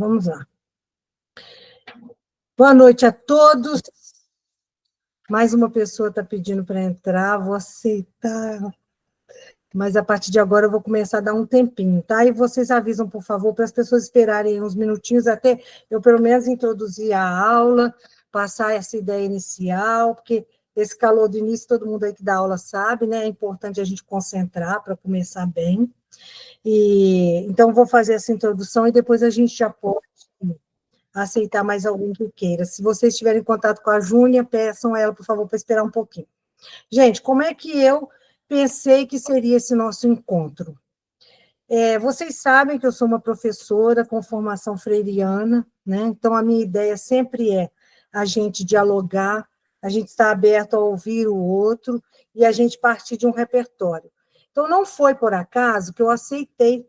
vamos lá. Boa noite a todos. Mais uma pessoa está pedindo para entrar, vou aceitar. Mas a partir de agora eu vou começar a dar um tempinho, tá? E vocês avisam, por favor, para as pessoas esperarem uns minutinhos até eu, pelo menos, introduzir a aula, passar essa ideia inicial, porque esse calor do início, todo mundo aí que dá aula sabe, né? É importante a gente concentrar para começar bem. Então, vou fazer essa introdução e depois a gente já pode aceitar mais alguém que queira. Se vocês tiverem contato com a Júnia, peçam a ela, por favor, para esperar um pouquinho. Gente, como é que eu pensei que seria esse nosso encontro? Vocês sabem que eu sou uma professora com formação freiriana, né? Então, a minha ideia sempre é a gente dialogar, a gente estar aberto a ouvir o outro e a gente partir de um repertório. Então, não foi por acaso que eu aceitei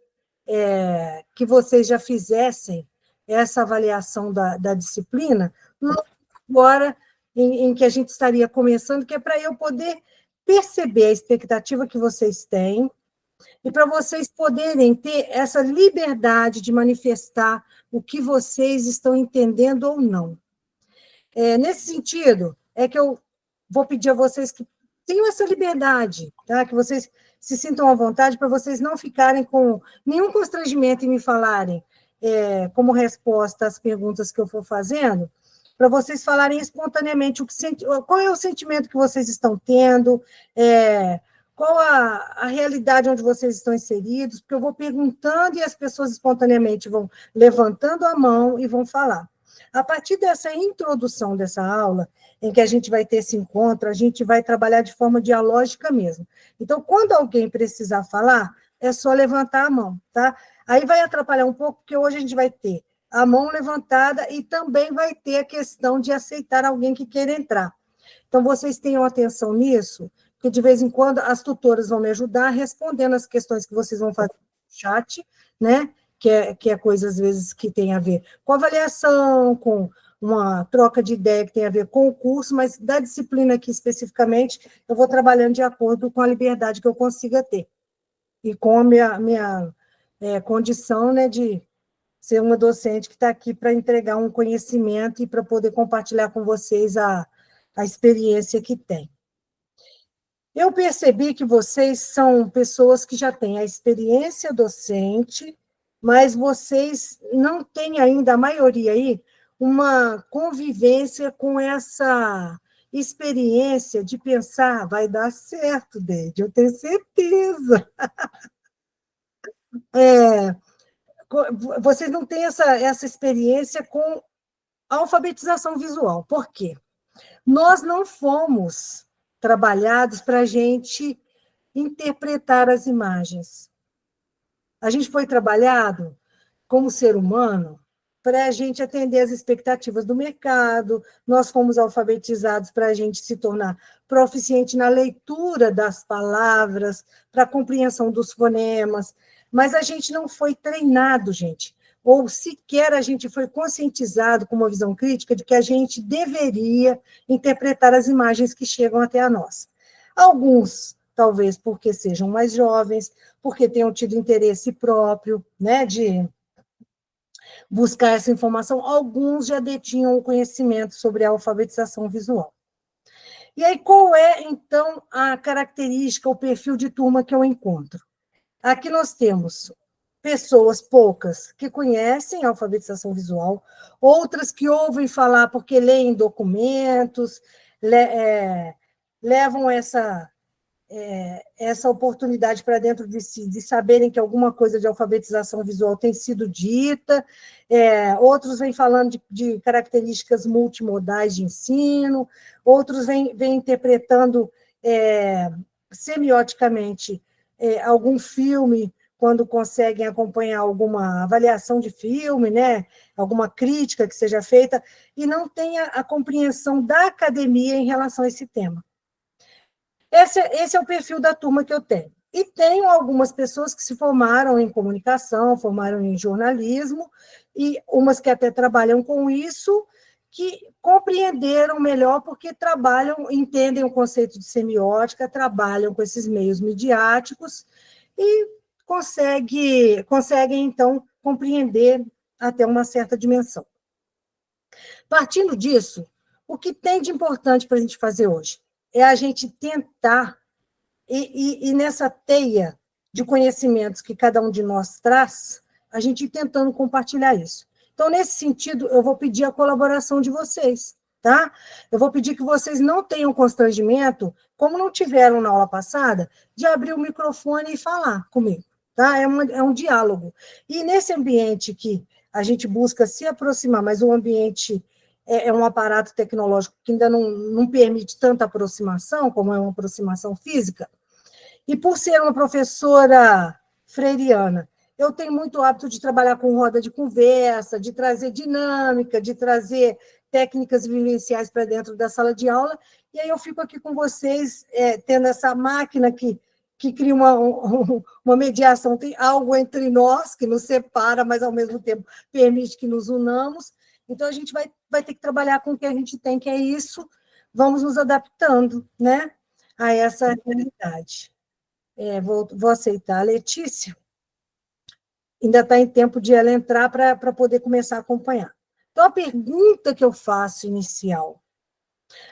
que vocês já fizessem essa avaliação da disciplina, agora em que a gente estaria começando, que é para eu poder perceber a expectativa que vocês têm e para vocês poderem ter essa liberdade de manifestar o que vocês estão entendendo ou não. Nesse sentido, é que eu vou pedir a vocês que tenham essa liberdade, tá? Que vocês se sintam à vontade para vocês não ficarem com nenhum constrangimento em me falarem como resposta às perguntas que eu for fazendo, para vocês falarem espontaneamente qual é o sentimento que vocês estão tendo, qual a realidade onde vocês estão inseridos, porque eu vou perguntando e as pessoas espontaneamente vão levantando a mão e vão falar. A partir dessa introdução dessa aula, em que a gente vai ter esse encontro, a gente vai trabalhar de forma dialógica mesmo. Então, quando alguém precisar falar, é só levantar a mão, tá? Aí vai atrapalhar um pouco, porque hoje a gente vai ter a mão levantada e também vai ter a questão de aceitar alguém que queira entrar. Então, vocês tenham atenção nisso, porque de vez em quando as tutoras vão me ajudar respondendo as questões que vocês vão fazer no chat, né? Que é coisa, às vezes, que tem a ver com avaliação, com uma troca de ideia que tem a ver com o curso, mas da disciplina aqui especificamente, eu vou trabalhando de acordo com a liberdade que eu consiga ter, e com a minha condição, né, de ser uma docente que está aqui para entregar um conhecimento e para poder compartilhar com vocês a experiência que tem. Eu percebi que vocês são pessoas que já têm a experiência docente, mas vocês não têm ainda, a maioria aí, uma convivência com essa experiência de pensar, vai dar certo, Deide, eu tenho certeza. Vocês não têm essa experiência com alfabetização visual. Por quê? Nós não fomos trabalhados para a gente interpretar as imagens. A gente foi trabalhado como ser humano para a gente atender às expectativas do mercado, nós fomos alfabetizados para a gente se tornar proficiente na leitura das palavras, para a compreensão dos fonemas, mas a gente não foi treinado, gente, ou sequer a gente foi conscientizado com uma visão crítica de que a gente deveria interpretar as imagens que chegam até a nós. Alguns, talvez porque sejam mais jovens, porque tenham tido interesse próprio, né, de buscar essa informação, alguns já detinham o conhecimento sobre a alfabetização visual. E aí, qual é, então, a característica, o perfil de turma que eu encontro? Aqui nós temos pessoas, poucas, que conhecem a alfabetização visual, outras que ouvem falar porque leem documentos, levam essa oportunidade para dentro de si, de saberem que alguma coisa de alfabetização visual tem sido dita, outros vêm falando de características multimodais de ensino, outros vêm interpretando semioticamente algum filme, quando conseguem acompanhar alguma avaliação de filme, né? Alguma crítica que seja feita, e não tem a compreensão da academia em relação a esse tema. Esse é o perfil da turma que eu tenho. E tenho algumas pessoas que se formaram em comunicação, formaram em jornalismo, e umas que até trabalham com isso, que compreenderam melhor porque trabalham, entendem o conceito de semiótica, trabalham com esses meios midiáticos e conseguem então, compreender até uma certa dimensão. Partindo disso, o que tem de importante para a gente fazer hoje é a gente tentar, e nessa teia de conhecimentos que cada um de nós traz, a gente ir tentando compartilhar isso. Então, nesse sentido, eu vou pedir a colaboração de vocês, tá? Eu vou pedir que vocês não tenham constrangimento, como não tiveram na aula passada, de abrir o microfone e falar comigo, tá? É um diálogo. E nesse ambiente que a gente busca se aproximar, mas o ambiente é um aparato tecnológico que ainda não permite tanta aproximação, como é uma aproximação física, e por ser uma professora freiriana, eu tenho muito hábito de trabalhar com roda de conversa, de trazer dinâmica, de trazer técnicas vivenciais para dentro da sala de aula, e aí eu fico aqui com vocês, tendo essa máquina que cria uma mediação, tem algo entre nós que nos separa, mas, ao mesmo tempo, permite que nos unamos. Então, a gente vai ter que trabalhar com o que a gente tem, que é isso, vamos nos adaptando, né, a essa realidade. Vou aceitar a Letícia, ainda está em tempo de ela entrar para poder começar a acompanhar. Então, a pergunta que eu faço inicial: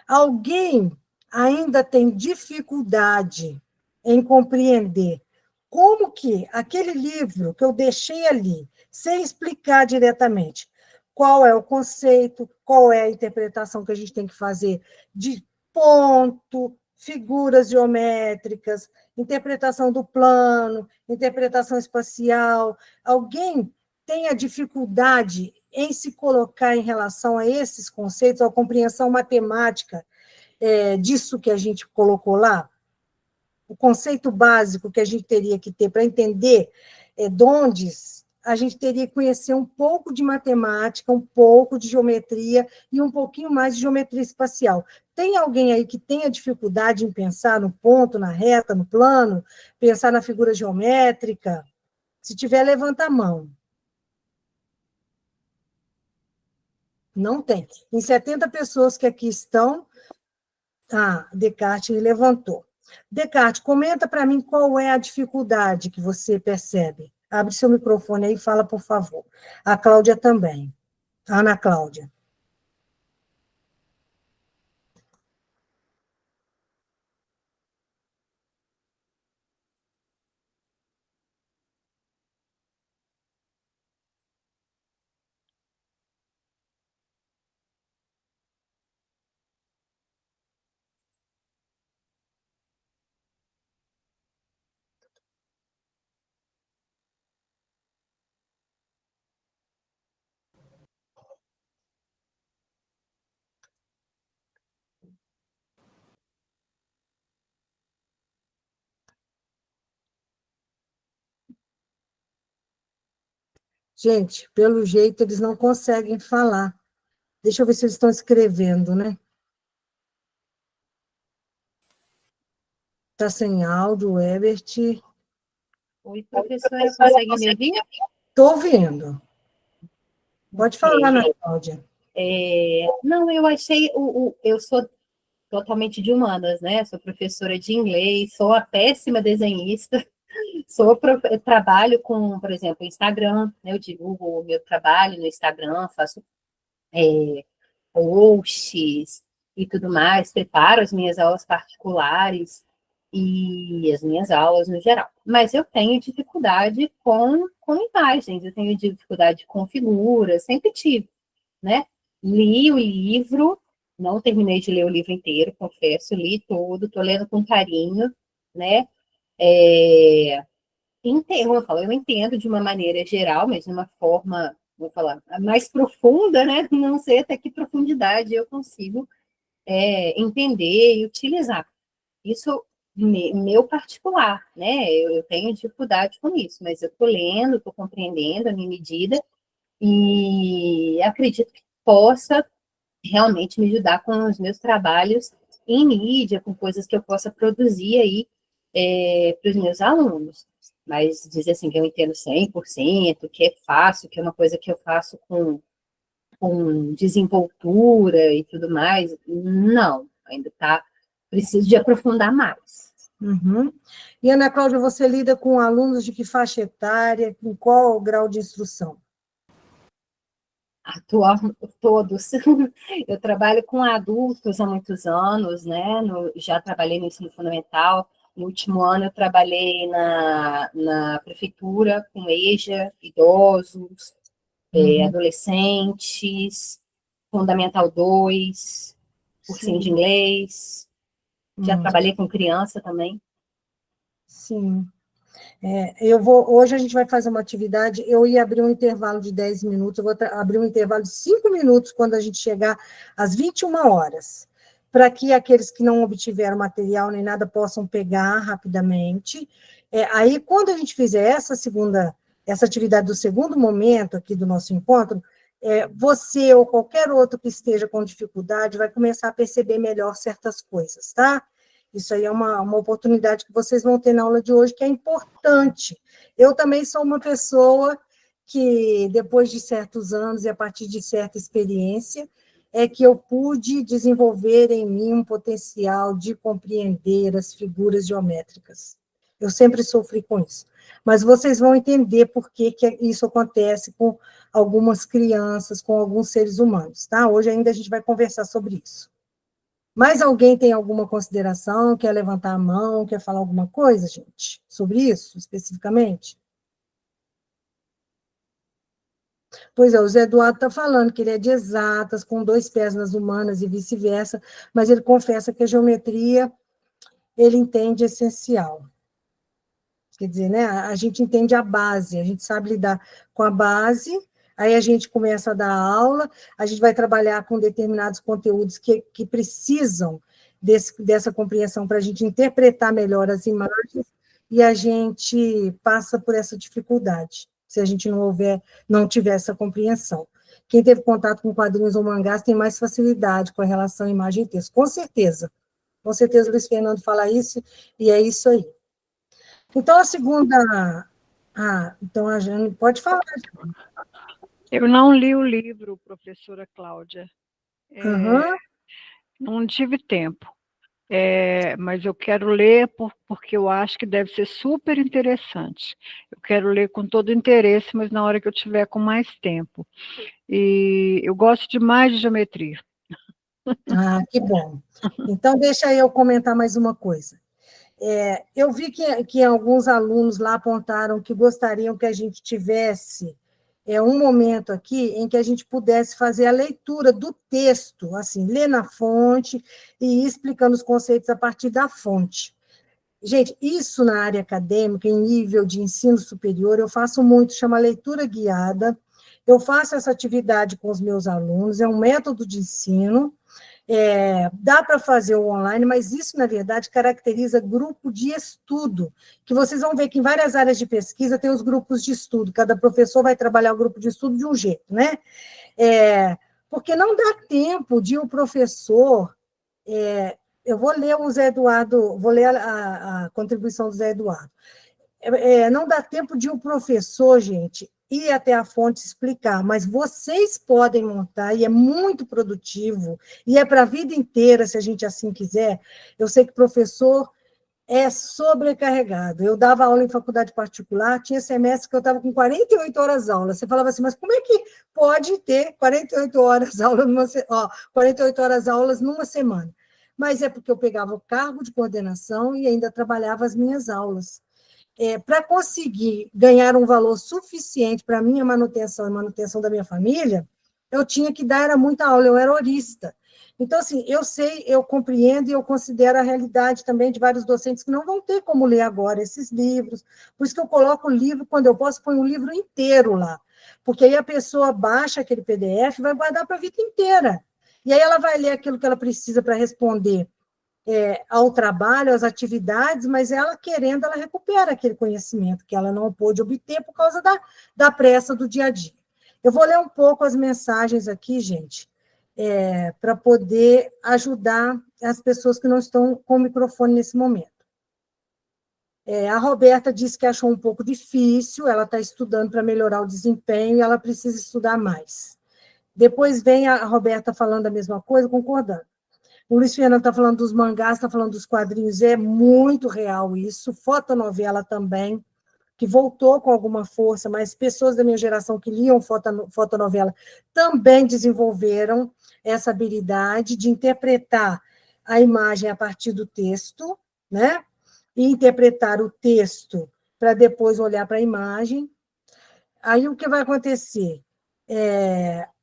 alguém ainda tem dificuldade em compreender como que aquele livro que eu deixei ali, sem explicar diretamente qual é o conceito, qual é a interpretação que a gente tem que fazer de ponto, figuras geométricas, interpretação do plano, interpretação espacial, alguém tem a dificuldade em se colocar em relação a esses conceitos, a compreensão matemática disso que a gente colocou lá? O conceito básico que a gente teria que ter para entender dondes, a gente teria que conhecer um pouco de matemática, um pouco de geometria e um pouquinho mais de geometria espacial. Tem alguém aí que tenha dificuldade em pensar no ponto, na reta, no plano, pensar na figura geométrica? Se tiver, levanta a mão. Não tem. Em 70 pessoas que aqui estão, Descartes levantou. Descartes, comenta para mim qual é a dificuldade que você percebe. Abre seu microfone aí e fala, por favor. A Cláudia também. A Ana Cláudia. Gente, pelo jeito, eles não conseguem falar. Deixa eu ver se eles estão escrevendo, né? Está sem áudio, Ebert. Oi, professora, consegue me ouvir? Estou ouvindo. Pode falar, Ana Cláudia. Não, eu achei... eu sou totalmente de humanas, né? Sou professora de inglês, sou a péssima desenhista, trabalho com, por exemplo, Instagram, né? Eu divulgo o meu trabalho no Instagram, faço posts e tudo mais, preparo as minhas aulas particulares e as minhas aulas no geral. Mas eu tenho dificuldade com imagens, eu tenho dificuldade com figuras, sempre tive, né? Li o livro, não terminei de ler o livro inteiro, confesso, li todo, estou lendo com carinho, né? Eu entendo de uma maneira geral, mas de uma forma, vou falar, mais profunda, né? Não sei até que profundidade eu consigo entender e utilizar. Isso, meu particular, né? Eu tenho dificuldade com isso, mas eu estou lendo, estou compreendendo a minha medida e acredito que possa realmente me ajudar com os meus trabalhos em mídia, com coisas que eu possa produzir aí para os meus alunos. Mas dizer assim que eu entendo 100%, que é fácil, que é uma coisa que eu faço com desenvoltura e tudo mais, não, ainda preciso de aprofundar mais. Uhum. E, Ana Cláudia, você lida com alunos de que faixa etária, com qual grau de instrução? Atual, todos. Eu trabalho com adultos há muitos anos, né? Já trabalhei no ensino fundamental. No último ano, eu trabalhei na prefeitura com EJA, idosos, adolescentes, Fundamental 2, cursinho de Sim. inglês. Já trabalhei com criança também. Sim. Hoje a gente vai fazer uma atividade, eu ia abrir um intervalo de 10 minutos, eu vou abrir um intervalo de 5 minutos quando a gente chegar às 21 horas, para que aqueles que não obtiveram material nem nada possam pegar rapidamente. Aí, quando a gente fizer essa atividade do segundo momento aqui do nosso encontro, você ou qualquer outro que esteja com dificuldade vai começar a perceber melhor certas coisas, tá? Isso aí é uma oportunidade que vocês vão ter na aula de hoje, que é importante. Eu também sou uma pessoa que, depois de certos anos e a partir de certa experiência, é que eu pude desenvolver em mim um potencial de compreender as figuras geométricas. Eu sempre sofri com isso. Mas vocês vão entender por que isso acontece com algumas crianças, com alguns seres humanos, tá? Hoje ainda a gente vai conversar sobre isso. Mais alguém tem alguma consideração? Quer levantar a mão? Quer falar alguma coisa, gente, sobre isso, especificamente? Pois é, o Zé Eduardo está falando que ele é de exatas, com 2 pés nas humanas e vice-versa, mas ele confessa que a geometria ele entende essencial. Quer dizer, né, a gente entende a base, a gente sabe lidar com a base, aí a gente começa a dar aula, a gente vai trabalhar com determinados conteúdos que precisam dessa compreensão para a gente interpretar melhor as imagens, e a gente passa por essa dificuldade, se a gente não tiver essa compreensão. Quem teve contato com quadrinhos ou mangás tem mais facilidade com a relação imagem e texto, com certeza. Com certeza o Luiz Fernando fala isso, e é isso aí. Então, a segunda... então a Jane pode falar. Eu não li o livro, professora Cláudia. Uhum. Não tive tempo. Mas eu quero ler porque eu acho que deve ser super interessante. Eu quero ler com todo interesse, mas na hora que eu tiver com mais tempo. E eu gosto demais de geometria. Que bom. Então, deixa eu comentar mais uma coisa. Eu vi que alguns alunos lá apontaram que gostariam que a gente tivesse um momento aqui em que a gente pudesse fazer a leitura do texto, assim, ler na fonte e ir explicando os conceitos a partir da fonte. Gente, isso na área acadêmica, em nível de ensino superior, eu faço muito, chama leitura guiada. Eu faço essa atividade com os meus alunos, é um método de ensino. Dá para fazer o online, mas isso, na verdade, caracteriza grupo de estudo, que vocês vão ver que em várias áreas de pesquisa tem os grupos de estudo, cada professor vai trabalhar o grupo de estudo de um jeito, né? Porque não dá tempo de um professor... eu vou ler o Zé Eduardo, vou ler a contribuição do Zé Eduardo. Não dá tempo de um professor, gente, ir até a fonte explicar, mas vocês podem montar, e é muito produtivo, e é para a vida inteira, se a gente assim quiser. Eu sei que professor é sobrecarregado. Eu dava aula em faculdade particular, tinha semestre que eu estava com 48 horas aula. Você falava assim, mas como é que pode ter 48 horas aula 48 horas aulas numa semana? Mas é porque eu pegava o cargo de coordenação e ainda trabalhava as minhas aulas. Para conseguir ganhar um valor suficiente para a minha manutenção e manutenção da minha família, eu tinha que dar muita aula, eu era horista. Então, assim, eu sei, eu compreendo e eu considero a realidade também de vários docentes que não vão ter como ler agora esses livros. Por isso que eu coloco o livro, quando eu posso, ponho o livro inteiro lá. Porque aí a pessoa baixa aquele PDF e vai guardar para a vida inteira. E aí ela vai ler aquilo que ela precisa para responder ao trabalho, às atividades, mas ela, querendo, ela recupera aquele conhecimento que ela não pôde obter por causa da pressa do dia a dia. Eu vou ler um pouco as mensagens aqui, gente, para poder ajudar as pessoas que não estão com o microfone nesse momento. A Roberta disse que achou um pouco difícil, ela está estudando para melhorar o desempenho e ela precisa estudar mais. Depois vem a Roberta falando a mesma coisa, concordando. O Luiz Fernando está falando dos mangás, está falando dos quadrinhos, é muito real isso, fotonovela também. que voltou com alguma força, mas pessoas da minha geração que liam fotonovela também desenvolveram essa habilidade de interpretar a imagem a partir do texto, né? E interpretar o texto para depois olhar para a imagem. Aí o que vai acontecer?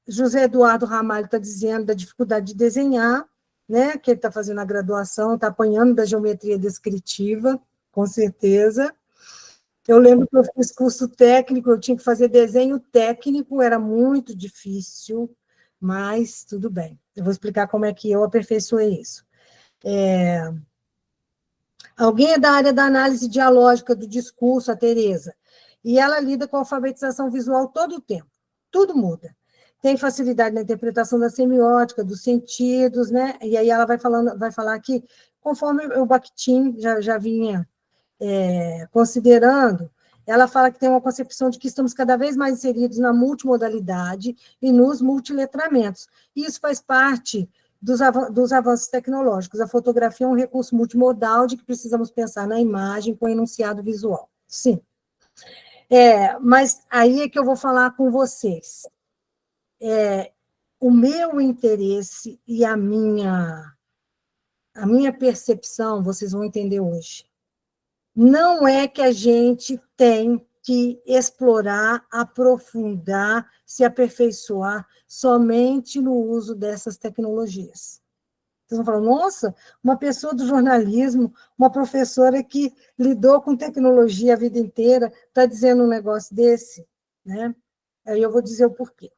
José Eduardo Ramalho está dizendo da dificuldade de desenhar, né? Que ele está fazendo a graduação, está apanhando da geometria descritiva, com certeza. Eu lembro que eu fiz curso técnico, eu tinha que fazer desenho técnico, era muito difícil, mas tudo bem. Eu vou explicar como é que eu aperfeiçoei isso. Alguém é da área da análise dialógica do discurso, a Tereza, e ela lida com a alfabetização visual todo o tempo, tudo muda. Tem facilidade na interpretação da semiótica, dos sentidos, né? E aí ela vai falar aqui, conforme o Bakhtin já vinha considerando, ela fala que tem uma concepção de que estamos cada vez mais inseridos na multimodalidade e nos multiletramentos. E isso faz parte dos avanços tecnológicos. A fotografia é um recurso multimodal de que precisamos pensar na imagem com enunciado visual. Sim. Mas aí é que eu vou falar com vocês. O meu interesse e a minha percepção, vocês vão entender hoje. Não é que a gente tem que explorar, aprofundar, se aperfeiçoar somente no uso dessas tecnologias. Vocês vão falar, nossa, uma pessoa do jornalismo, uma professora que lidou com tecnologia a vida inteira, está dizendo um negócio desse, né? Aí eu vou dizer o porquê.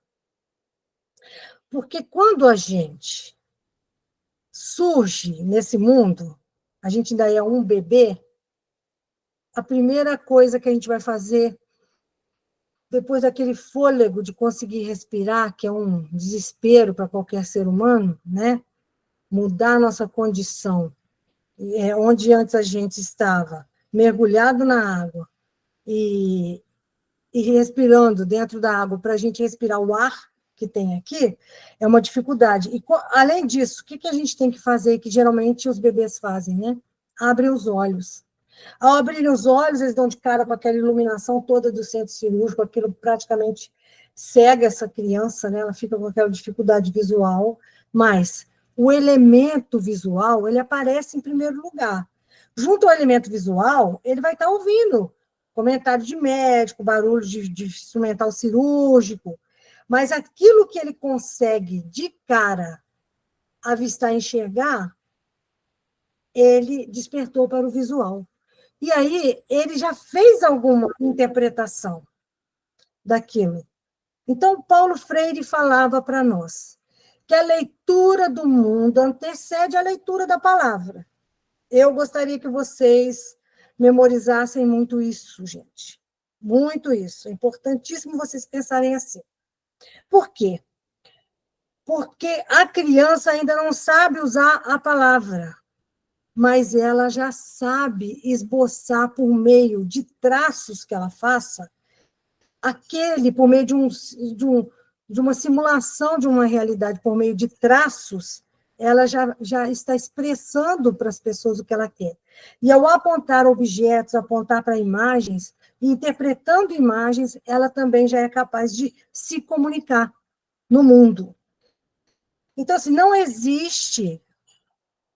Porque quando a gente surge nesse mundo, a gente ainda é um bebê, a primeira coisa que a gente vai fazer, depois daquele fôlego de conseguir respirar, que é um desespero para qualquer ser humano, né? Mudar a nossa condição, onde antes a gente estava mergulhado na água e respirando dentro da água para a gente respirar o ar que tem aqui, é uma dificuldade. E, além disso, o que a gente tem que fazer, que geralmente os bebês fazem, né? Abrem os olhos. Ao abrirem os olhos, eles dão de cara com aquela iluminação toda do centro cirúrgico, aquilo praticamente cega essa criança, né? Ela fica com aquela dificuldade visual, mas o elemento visual, ele aparece em primeiro lugar. Junto ao elemento visual, ele vai estar ouvindo comentário de médico, barulho de instrumental cirúrgico, mas aquilo que ele consegue de cara avistar e enxergar, ele despertou para o visual. E aí, ele já fez alguma interpretação daquilo. Então, Paulo Freire falava para nós que a leitura do mundo antecede a leitura da palavra. Eu gostaria que vocês memorizassem muito isso, gente. Muito isso. É importantíssimo vocês pensarem assim. Por quê? Porque a criança ainda não sabe usar a palavra, mas ela já sabe esboçar por meio de traços que ela faça, por meio de uma simulação de uma realidade, por meio de traços, ela já está expressando para as pessoas o que ela quer. E ao apontar objetos, apontar para imagens, interpretando imagens, ela também já é capaz de se comunicar no mundo. Então, assim, não existe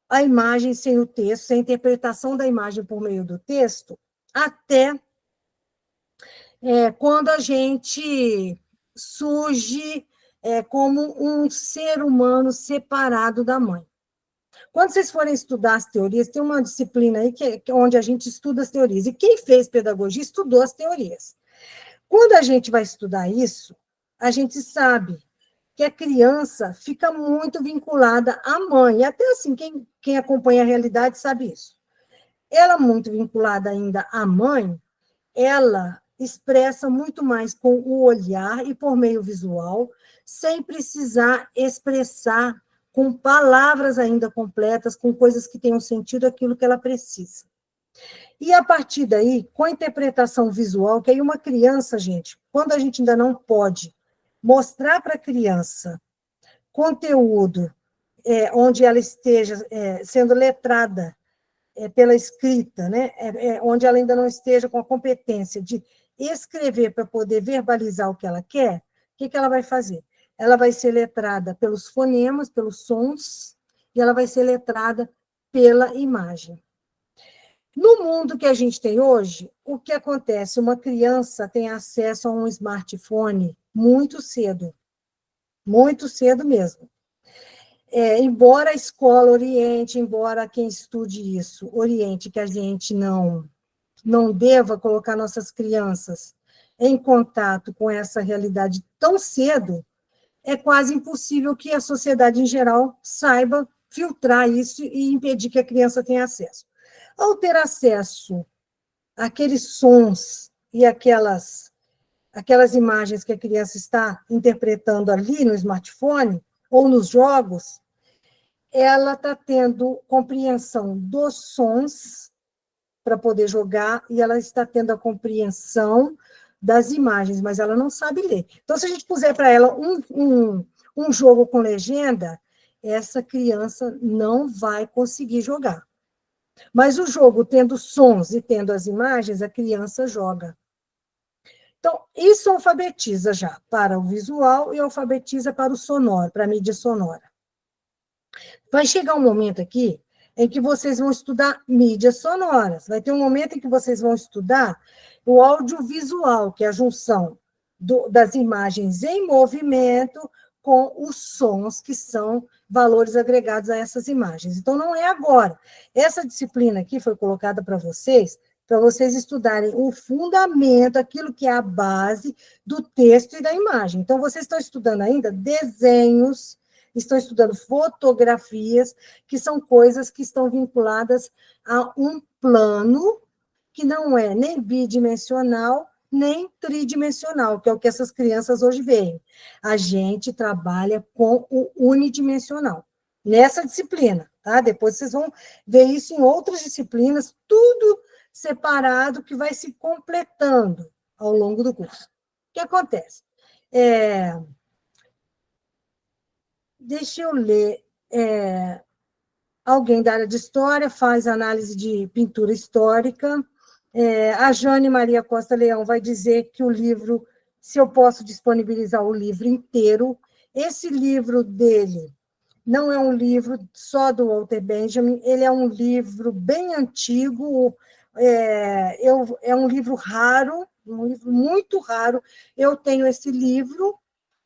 a imagem sem o texto, sem a interpretação da imagem por meio do texto, até quando a gente surge como um ser humano separado da mãe. Quando vocês forem estudar as teorias, tem uma disciplina aí onde a gente estuda as teorias, e quem fez pedagogia estudou as teorias. Quando a gente vai estudar isso, a gente sabe que a criança fica muito vinculada à mãe. E até assim, quem acompanha a realidade sabe isso. Ela, muito vinculada ainda à mãe, ela expressa muito mais com o olhar e por meio visual, sem precisar expressar com palavras ainda completas, com coisas que tenham sentido aquilo que ela precisa. E a partir daí, com a interpretação visual, que aí uma criança, gente, quando a gente ainda não pode mostrar para a criança conteúdo onde ela esteja sendo letrada pela escrita, né? Onde ela ainda não esteja com a competência de escrever para poder verbalizar o que ela quer, o que ela vai fazer? Ela vai ser letrada pelos fonemas, pelos sons, e ela vai ser letrada pela imagem. No mundo que a gente tem hoje, o que acontece? Uma criança tem acesso a um smartphone muito cedo mesmo. Embora a escola oriente, embora quem estude isso oriente que a gente não deva colocar nossas crianças em contato com essa realidade tão cedo, é quase impossível que a sociedade em geral saiba filtrar isso e impedir que a criança tenha acesso. Ao ter acesso àqueles sons e aquelas imagens que a criança está interpretando ali no smartphone ou nos jogos, ela está tendo compreensão dos sons para poder jogar e ela está tendo a compreensão das imagens, mas ela não sabe ler. Então, se a gente puser para ela um jogo com legenda, essa criança não vai conseguir jogar. Mas o jogo, tendo sons e tendo as imagens, a criança joga. Então, isso alfabetiza já para o visual e alfabetiza para o sonoro, para a mídia sonora. Vai chegar um momento aqui em que vocês vão estudar mídias sonoras. Vai ter um momento em que vocês vão estudar o audiovisual, que é a junção das imagens em movimento com os sons, que são valores agregados a essas imagens. Então, não é agora. Essa disciplina aqui foi colocada para vocês estudarem o fundamento, aquilo que é a base do texto e da imagem. Então, vocês estão estudando ainda desenhos, estão estudando fotografias, que são coisas que estão vinculadas a um plano que não é nem bidimensional, nem tridimensional, que é o que essas crianças hoje veem. A gente trabalha com o unidimensional, nessa disciplina, tá? Depois vocês vão ver isso em outras disciplinas, tudo separado, que vai se completando ao longo do curso. O que acontece? Deixa eu ler. Alguém da área de história faz análise de pintura histórica. A Jane Maria Costa Leão vai dizer que o livro, se eu posso disponibilizar o livro inteiro. Esse livro dele não é um livro só do Walter Benjamin, ele é um livro bem antigo, é um livro raro, um livro muito raro. Eu tenho esse livro.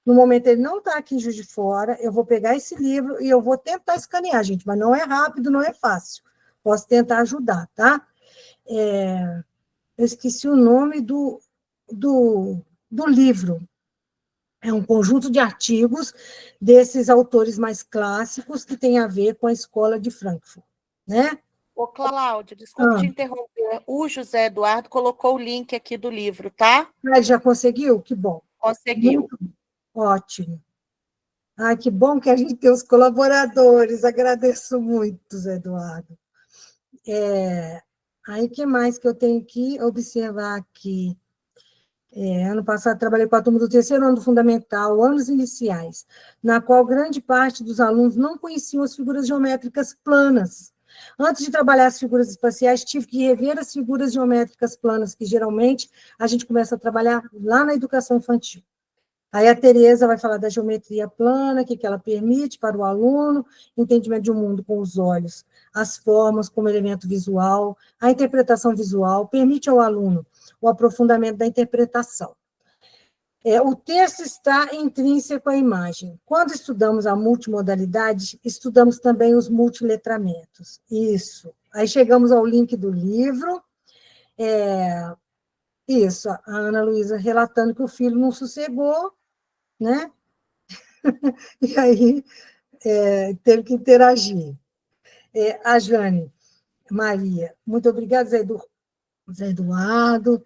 No momento, ele não está aqui em Juiz de Fora, eu vou pegar esse livro e eu vou tentar escanear, gente, mas não é rápido, não é fácil. Posso tentar ajudar, tá? Eu esqueci o nome do livro. É um conjunto de artigos desses autores mais clássicos que tem a ver com a escola de Frankfurt, né? Ô, Cláudia, desculpe te interromper. O José Eduardo colocou o link aqui do livro, tá? Ele já conseguiu? Que bom. Conseguiu. Muito ótimo. Ai, que bom que a gente tem os colaboradores. Agradeço muito, Zé Eduardo. Aí, o que mais que eu tenho que observar aqui? Ano passado, trabalhei com a turma do terceiro ano do Fundamental, anos iniciais, na qual grande parte dos alunos não conheciam as figuras geométricas planas. Antes de trabalhar as figuras espaciais, tive que rever as figuras geométricas planas, que geralmente a gente começa a trabalhar lá na educação infantil. Aí a Tereza vai falar da geometria plana, que ela permite para o aluno, entendimento de um mundo com os olhos, as formas como elemento visual, a interpretação visual, permite ao aluno o aprofundamento da interpretação. O texto está intrínseco à imagem. Quando estudamos a multimodalidade, estudamos também os multiletramentos. Isso. Aí chegamos ao link do livro. Isso, a Ana Luísa relatando que o filho não sossegou, né? E aí teve que interagir. A Jane Maria, muito obrigada, Zé Eduardo.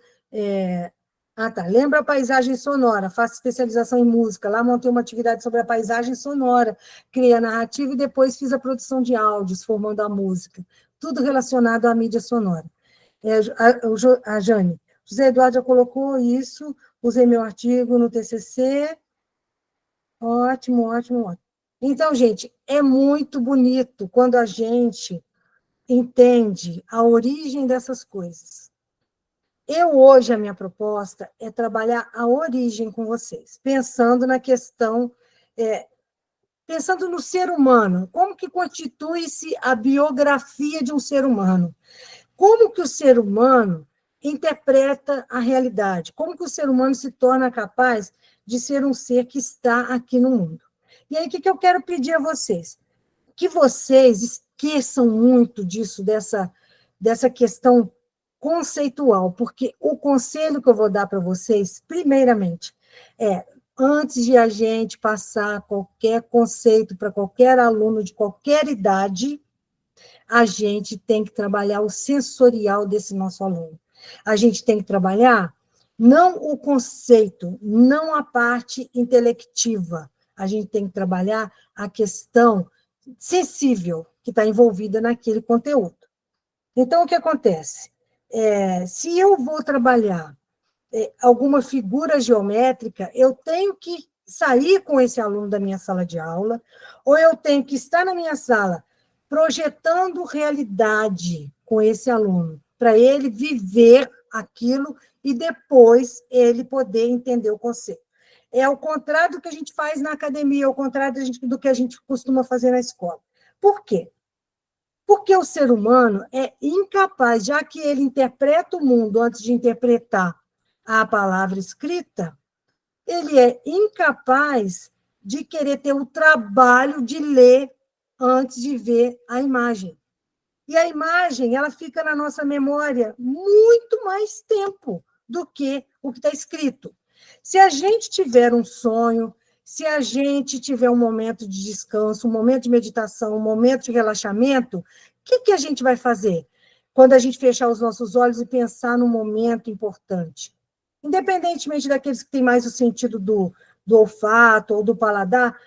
Tá. Lembra a paisagem sonora? Faço especialização em música. Lá montei uma atividade sobre a paisagem sonora, criei a narrativa e depois fiz a produção de áudios, formando a música. Tudo relacionado à mídia sonora. A Jane, José Eduardo já colocou isso, usei meu artigo no TCC. Ótimo, ótimo, ótimo. Então, gente, é muito bonito quando a gente entende a origem dessas coisas. Hoje, a minha proposta é trabalhar a origem com vocês, pensando na questão, pensando no ser humano, como que constitui-se a biografia de um ser humano, como que o ser humano interpreta a realidade, como que o ser humano se torna capaz de ser um ser que está aqui no mundo. E aí, o que eu quero pedir a vocês? Que vocês esqueçam muito disso, dessa questão conceitual, porque o conselho que eu vou dar para vocês, primeiramente, antes de a gente passar qualquer conceito para qualquer aluno de qualquer idade, a gente tem que trabalhar o sensorial desse nosso aluno. A gente tem que trabalhar não o conceito, não a parte intelectiva, a gente tem que trabalhar a questão sensível que está envolvida naquele conteúdo. Então, o que acontece? Se eu vou trabalhar alguma figura geométrica, eu tenho que sair com esse aluno da minha sala de aula, ou eu tenho que estar na minha sala projetando realidade com esse aluno, para ele viver aquilo e depois ele poder entender o conceito. É o contrário do que a gente faz na academia, é o contrário do que a gente costuma fazer na escola. Por quê? Porque o ser humano é incapaz, já que ele interpreta o mundo antes de interpretar a palavra escrita, ele é incapaz de querer ter o trabalho de ler antes de ver a imagem. E a imagem, ela fica na nossa memória muito mais tempo do que o que está escrito. Se a gente tiver um sonho, se a gente tiver um momento de descanso, um momento de meditação, um momento de relaxamento, o que a gente vai fazer quando a gente fechar os nossos olhos e pensar num momento importante? Independentemente daqueles que têm mais o sentido do olfato ou do paladar,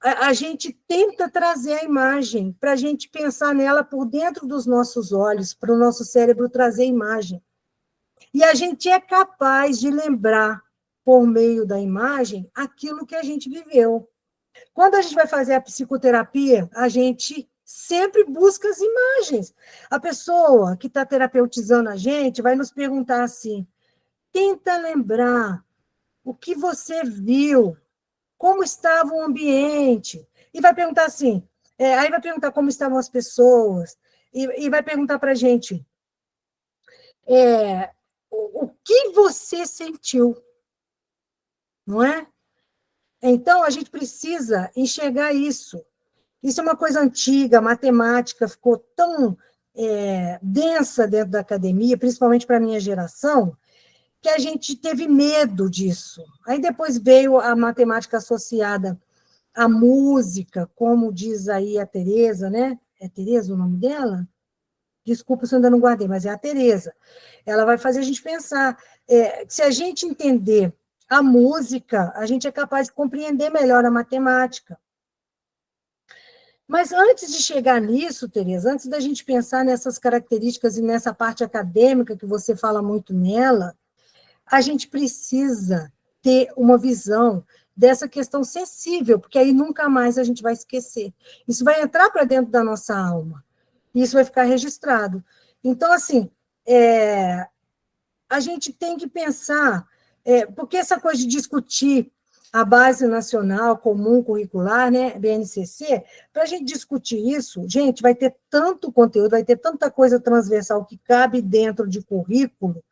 a gente tenta trazer a imagem para a gente pensar nela por dentro dos nossos olhos, para o nosso cérebro trazer a imagem. E a gente é capaz de lembrar, por meio da imagem, aquilo que a gente viveu. Quando a gente vai fazer a psicoterapia, a gente sempre busca as imagens. A pessoa que está terapeutizando a gente vai nos perguntar assim: tenta lembrar o que você viu, como estava o ambiente, e vai perguntar assim, aí vai perguntar como estavam as pessoas, e vai perguntar para a gente o que você sentiu, não é? Então, a gente precisa enxergar isso. Isso é uma coisa antiga, a matemática ficou tão densa dentro da academia, principalmente para a minha geração, que a gente teve medo disso. Aí depois veio a matemática associada à música, como diz aí a Tereza, né? É Tereza o nome dela? Desculpa se eu ainda não guardei, mas é a Tereza. Ela vai fazer a gente pensar. Se a gente entender a música, a gente é capaz de compreender melhor a matemática. Mas antes de chegar nisso, Tereza, antes da gente pensar nessas características e nessa parte acadêmica que você fala muito nela, a gente precisa ter uma visão dessa questão sensível, porque aí nunca mais a gente vai esquecer. Isso vai entrar para dentro da nossa alma, e isso vai ficar registrado. Então, assim, a gente tem que pensar, porque essa coisa de discutir a base nacional comum curricular, né, BNCC, para a gente discutir isso, gente, vai ter tanto conteúdo, vai ter tanta coisa transversal que cabe dentro de currículo,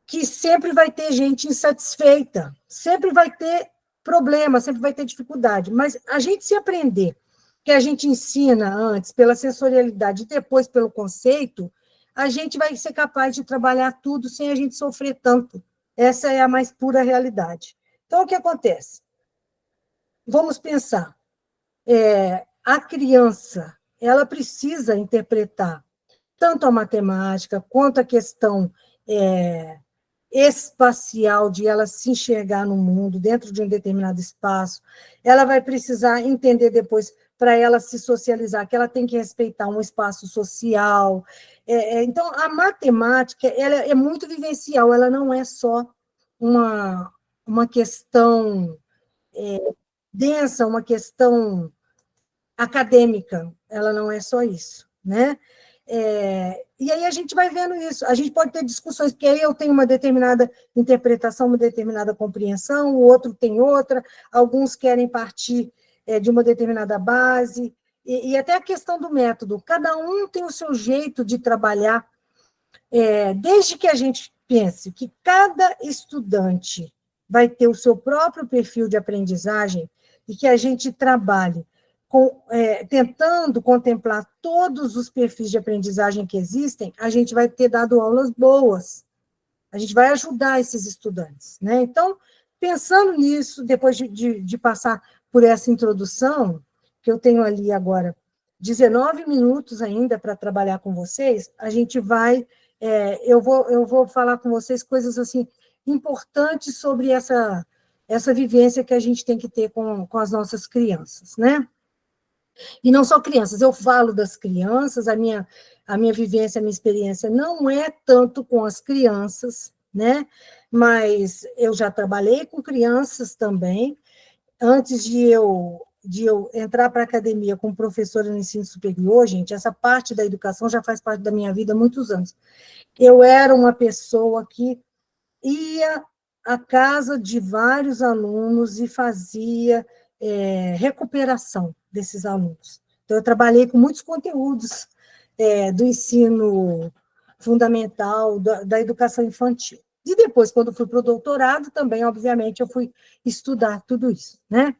que sempre vai ter gente insatisfeita, sempre vai ter problema, sempre vai ter dificuldade, mas a gente se aprender que a gente ensina antes pela sensorialidade e depois pelo conceito, a gente vai ser capaz de trabalhar tudo sem a gente sofrer tanto. Essa é a mais pura realidade. Então, o que acontece? Vamos pensar. A criança, ela precisa interpretar tanto a matemática quanto a questão espacial, de ela se enxergar no mundo, dentro de um determinado espaço. Ela vai precisar entender depois, para ela se socializar, que ela tem que respeitar um espaço social. Então, a matemática ela é muito vivencial, ela não é só uma questão densa, uma questão acadêmica, ela não é só isso. né? E aí a gente vai vendo isso. A gente pode ter discussões, porque aí eu tenho uma determinada interpretação, uma determinada compreensão, o outro tem outra, alguns querem partir de uma determinada base, e até a questão do método. Cada um tem o seu jeito de trabalhar, desde que a gente pense que cada estudante vai ter o seu próprio perfil de aprendizagem e que a gente trabalhe tentando contemplar todos os perfis de aprendizagem que existem, a gente vai ter dado aulas boas, a gente vai ajudar esses estudantes, né? Então, pensando nisso, depois de passar por essa introdução, que eu tenho ali agora 19 minutos ainda para trabalhar com vocês, a gente vai, eu vou falar com vocês coisas assim importantes sobre essa vivência que a gente tem que ter com as nossas crianças, né? E não só crianças, eu falo das crianças, a minha vivência, a minha experiência não é tanto com as crianças, né? Mas eu já trabalhei com crianças também. Antes de eu entrar para a academia como professora no ensino superior, gente, essa parte da educação já faz parte da minha vida há muitos anos. Eu era uma pessoa que ia à casa de vários alunos e fazia recuperação desses alunos. Então, eu trabalhei com muitos conteúdos do ensino fundamental, da educação infantil. E depois, quando fui para o doutorado, também, obviamente, eu fui estudar tudo isso, né?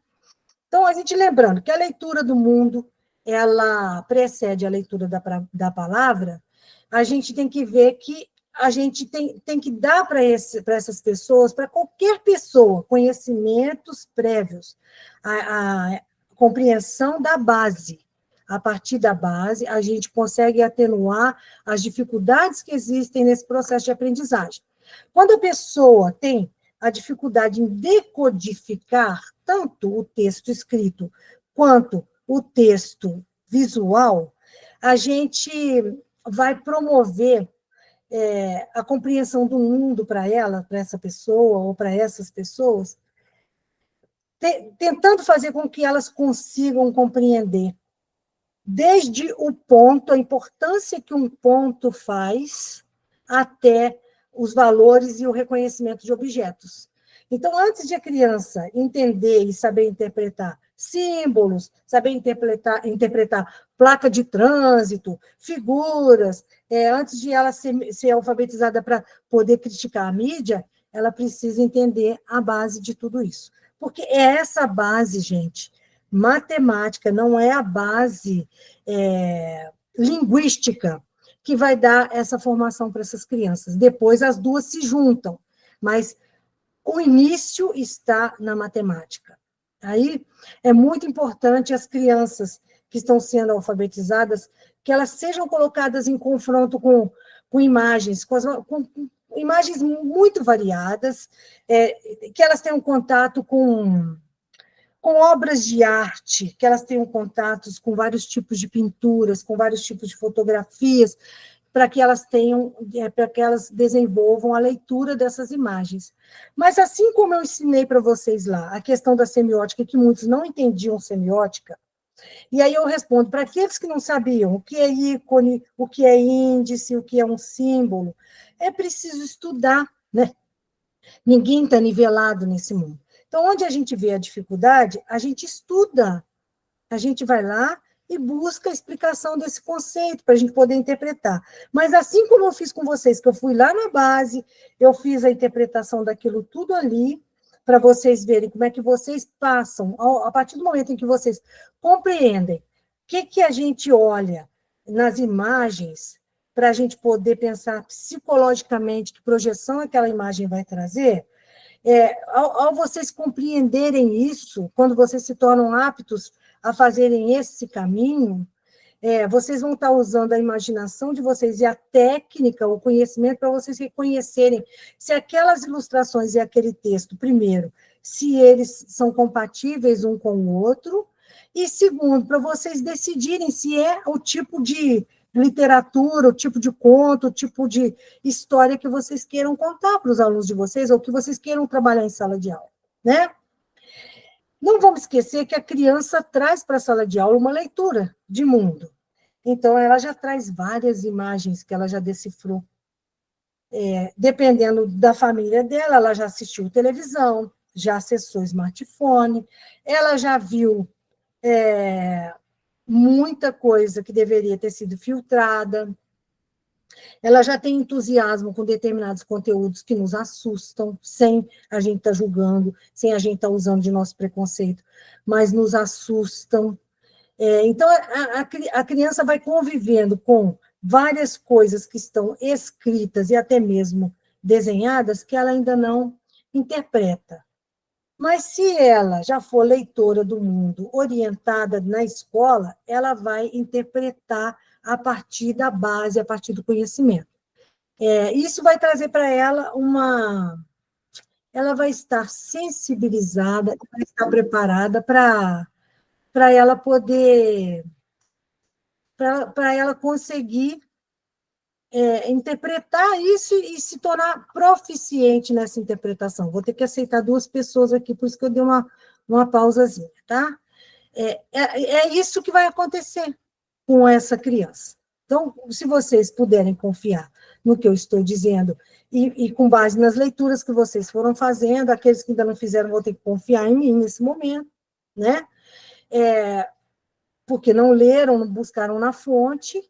Então, a gente lembrando que a leitura do mundo, ela precede a leitura da palavra, a gente tem que ver que a gente tem que dar para essas pessoas, para qualquer pessoa, conhecimentos prévios, a compreensão da base. A partir da base, a gente consegue atenuar as dificuldades que existem nesse processo de aprendizagem. Quando a pessoa tem a dificuldade em decodificar tanto o texto escrito quanto o texto visual, a gente vai promover a compreensão do mundo para ela, para essa pessoa ou para essas pessoas, tentando fazer com que elas consigam compreender desde o ponto, a importância que um ponto faz, até os valores e o reconhecimento de objetos. Então, antes de a criança entender e saber interpretar símbolos, saber interpretar placa de trânsito, figuras, antes de ela ser alfabetizada para poder criticar a mídia, ela precisa entender a base de tudo isso. Porque é essa base, gente, matemática, não é a base linguística que vai dar essa formação para essas crianças. Depois as duas se juntam, mas o início está na matemática. Aí é muito importante as crianças que estão sendo alfabetizadas, que elas sejam colocadas em confronto com imagens, com imagens muito variadas, que elas tenham contato com obras de arte, que elas tenham contatos com vários tipos de pinturas, com vários tipos de fotografias, para que elas desenvolvam a leitura dessas imagens. Mas assim como eu ensinei para vocês lá a questão da semiótica, que muitos não entendiam semiótica, e aí eu respondo para aqueles que não sabiam o que é ícone, o que é índice, o que é um símbolo, é preciso estudar, né? Ninguém está nivelado nesse mundo. Então, onde a gente vê a dificuldade, a gente estuda, a gente vai lá e busca a explicação desse conceito para a gente poder interpretar. Mas assim como eu fiz com vocês, que eu fui lá na base, eu fiz a interpretação daquilo tudo ali, para vocês verem como é que vocês passam, a partir do momento em que vocês compreendem o que a gente olha nas imagens, para a gente poder pensar psicologicamente que projeção aquela imagem vai trazer, ao vocês compreenderem isso, quando vocês se tornam aptos a fazerem esse caminho, vocês vão estar usando a imaginação de vocês e a técnica, o conhecimento, para vocês reconhecerem se aquelas ilustrações e aquele texto, primeiro, se eles são compatíveis um com o outro, e segundo, para vocês decidirem se é o tipo de literatura, o tipo de conto, o tipo de história que vocês queiram contar para os alunos de vocês, ou que vocês queiram trabalhar em sala de aula, né? Não vamos esquecer que a criança traz para a sala de aula uma leitura de mundo. Então, ela já traz várias imagens que ela já decifrou. Dependendo da família dela, ela já assistiu televisão, já acessou smartphone, ela já viu muita coisa que deveria ter sido filtrada, ela já tem entusiasmo com determinados conteúdos que nos assustam, sem a gente estar julgando, sem a gente estar usando de nosso preconceito, mas nos assustam. Então, a criança vai convivendo com várias coisas que estão escritas e até mesmo desenhadas que ela ainda não interpreta. Mas se ela já for leitora do mundo, orientada na escola, ela vai interpretar a partir da base, a partir do conhecimento. Isso vai trazer para ela ela vai estar sensibilizada, vai estar preparada para ela poder, para ela conseguir interpretar isso e se tornar proficiente nessa interpretação. Vou ter que aceitar 2 pessoas aqui, por isso que eu dei uma pausazinha, tá? É isso que vai acontecer com essa criança. Então, se vocês puderem confiar no que eu estou dizendo, e com base nas leituras que vocês foram fazendo, aqueles que ainda não fizeram vão ter que confiar em mim nesse momento, né? Porque não leram, não buscaram na fonte,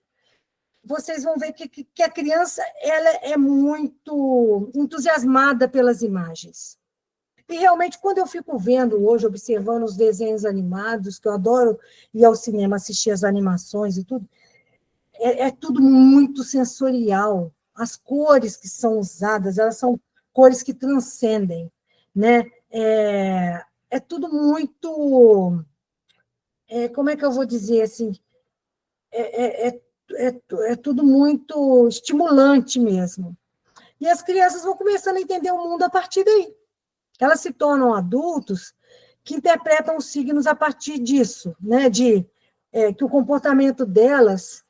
vocês vão ver que a criança ela é muito entusiasmada pelas imagens. E, realmente, quando eu fico vendo hoje, observando os desenhos animados, que eu adoro ir ao cinema assistir as animações e tudo, é tudo muito sensorial. As cores que são usadas, elas são cores que transcendem, né? É tudo muito... como é que eu vou dizer assim? É tudo muito estimulante mesmo. E as crianças vão começando a entender o mundo a partir daí. Elas se tornam adultos que interpretam os signos a partir disso, né? Que o comportamento delas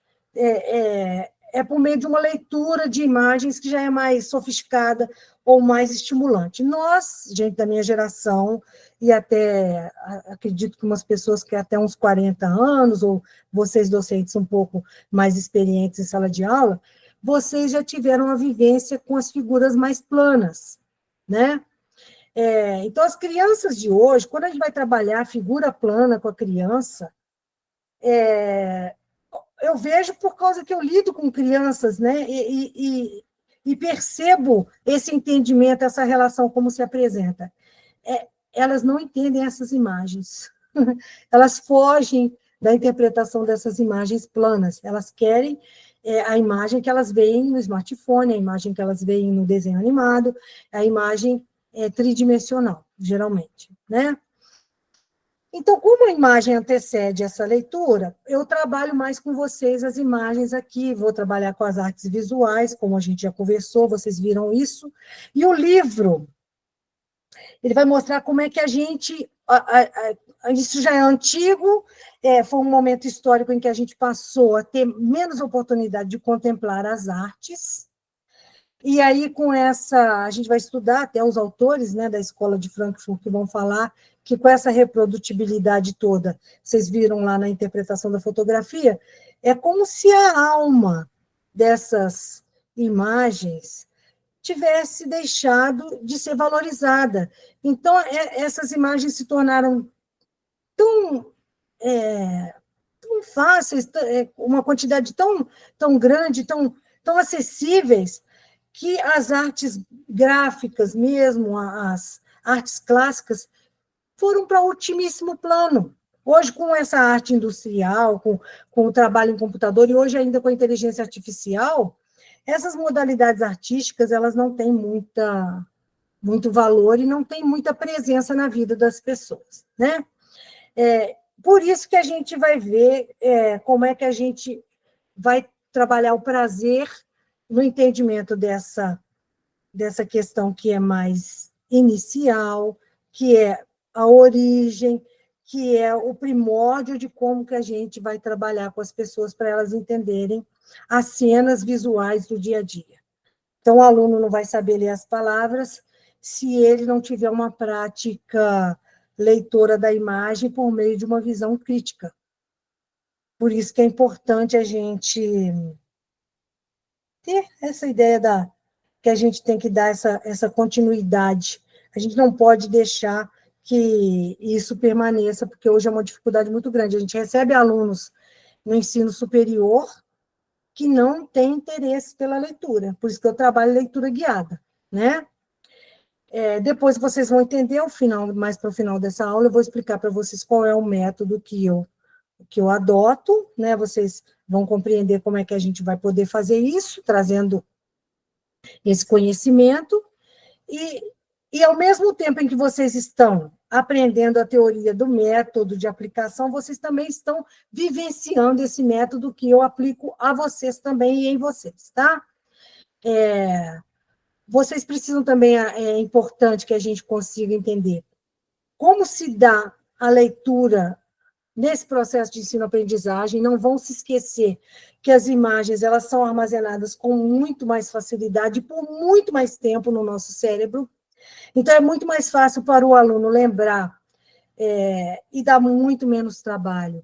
por meio de uma leitura de imagens que já é mais sofisticada ou mais estimulante. Nós, gente da minha geração, e até acredito que umas pessoas que até uns 40 anos, ou vocês docentes um pouco mais experientes em sala de aula, vocês já tiveram a vivência com as figuras mais planas, né? Então, as crianças de hoje, quando a gente vai trabalhar a figura plana com a criança, eu vejo por causa que eu lido com crianças, né? E percebo esse entendimento, essa relação, como se apresenta. Elas não entendem essas imagens. Elas fogem da interpretação dessas imagens planas. Elas querem a imagem que elas veem no smartphone, a imagem que elas veem no desenho animado, a imagem tridimensional, geralmente, né? Então, como a imagem antecede essa leitura, eu trabalho mais com vocês as imagens aqui, vou trabalhar com as artes visuais, como a gente já conversou, vocês viram isso, e o livro, ele vai mostrar como é que a gente... isso já é antigo, foi um momento histórico em que a gente passou a ter menos oportunidade de contemplar as artes, e aí, com essa, a gente vai estudar até os autores, né, da Escola de Frankfurt que vão falar que com essa reprodutibilidade toda, vocês viram lá na interpretação da fotografia, é como se a alma dessas imagens tivesse deixado de ser valorizada. Então, essas imagens se tornaram tão fáceis, uma quantidade tão grande, tão acessíveis, que as artes gráficas mesmo, as artes clássicas, foram para ultimíssimo plano. Hoje, com essa arte industrial, com o trabalho em computador, e hoje ainda com a inteligência artificial, essas modalidades artísticas elas não têm muito valor e não têm muita presença na vida das pessoas, né? Por isso que a gente vai ver como é que a gente vai trabalhar o prazer no entendimento dessa questão que é mais inicial, que é a origem, que é o primórdio de como que a gente vai trabalhar com as pessoas para elas entenderem as cenas visuais do dia a dia. Então, o aluno não vai saber ler as palavras se ele não tiver uma prática leitora da imagem por meio de uma visão crítica. Por isso que é importante a gente ter essa ideia que a gente tem que dar essa continuidade. A gente não pode deixar que isso permaneça, porque hoje é uma dificuldade muito grande. A gente recebe alunos no ensino superior que não têm interesse pela leitura, por isso que eu trabalho leitura guiada, né? Depois vocês vão entender ao final, mais para o final dessa aula, eu vou explicar para vocês qual é o método que eu adoto, né? Vocês vão compreender como é que a gente vai poder fazer isso, trazendo esse conhecimento, e ao mesmo tempo em que vocês estão aprendendo a teoria do método de aplicação, vocês também estão vivenciando esse método que eu aplico a vocês também e em vocês, tá? Vocês precisam também, é importante que a gente consiga entender como se dá a leitura nesse processo de ensino-aprendizagem. Não vão se esquecer que as imagens elas são armazenadas com muito mais facilidade, por muito mais tempo no nosso cérebro. Então, é muito mais fácil para o aluno lembrar e dá muito menos trabalho.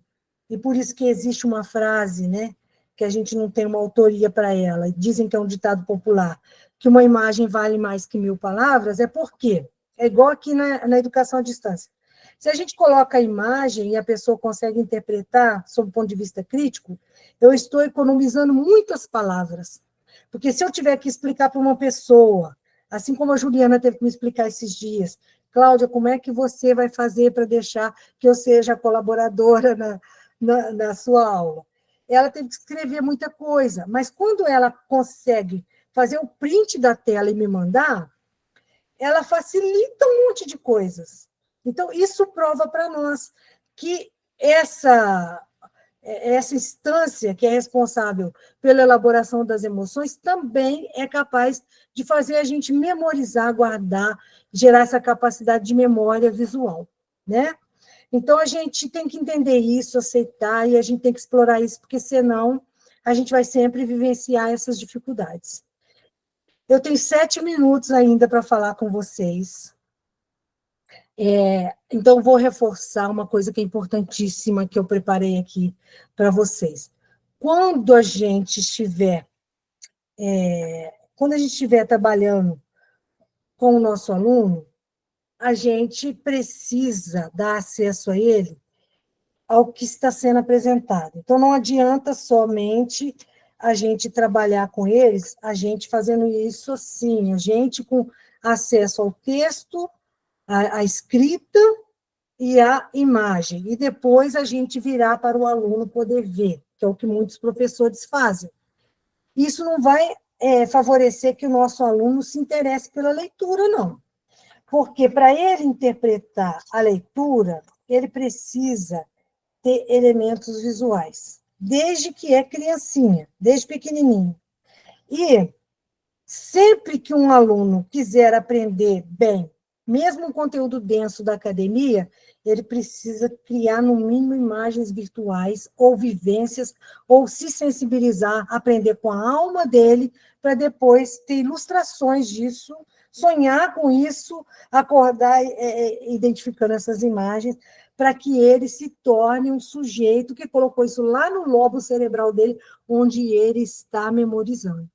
E por isso que existe uma frase, né, que a gente não tem uma autoria para ela, dizem que é um ditado popular, que uma imagem vale mais que 1000 palavras, por quê? É igual aqui na educação à distância. Se a gente coloca a imagem e a pessoa consegue interpretar sob o ponto de vista crítico, eu estou economizando muitas palavras. Porque se eu tiver que explicar para uma pessoa, assim como a Juliana teve que me explicar esses dias, Cláudia, como é que você vai fazer para deixar que eu seja colaboradora na sua aula? Ela teve que escrever muita coisa, mas quando ela consegue fazer o print da tela e me mandar, ela facilita um monte de coisas. Então, isso prova para nós que essa instância que é responsável pela elaboração das emoções também é capaz de fazer a gente memorizar, guardar, gerar essa capacidade de memória visual, né? Então, a gente tem que entender isso, aceitar, e a gente tem que explorar isso, porque senão a gente vai sempre vivenciar essas dificuldades. Eu tenho 7 minutos ainda para falar com vocês. Então, vou reforçar uma coisa que é importantíssima, que eu preparei aqui para vocês. Quando a gente estiver trabalhando com o nosso aluno, a gente precisa dar acesso a ele ao que está sendo apresentado. Então, não adianta somente a gente trabalhar com eles, a gente fazendo isso assim, a gente com acesso ao texto, à escrita e à imagem, e depois a gente virar para o aluno poder ver, que é o que muitos professores fazem. Isso não vai favorecer que o nosso aluno se interesse pela leitura, não. Porque para ele interpretar a leitura, ele precisa ter elementos visuais, desde que é criancinha, desde pequenininho. E sempre que um aluno quiser aprender bem, mesmo um conteúdo denso da academia, ele precisa criar, no mínimo, imagens virtuais ou vivências, ou se sensibilizar, aprender com a alma dele, para depois ter ilustrações disso, sonhar com isso, acordar identificando essas imagens, para que ele se torne um sujeito que colocou isso lá no lobo cerebral dele, onde ele está memorizando.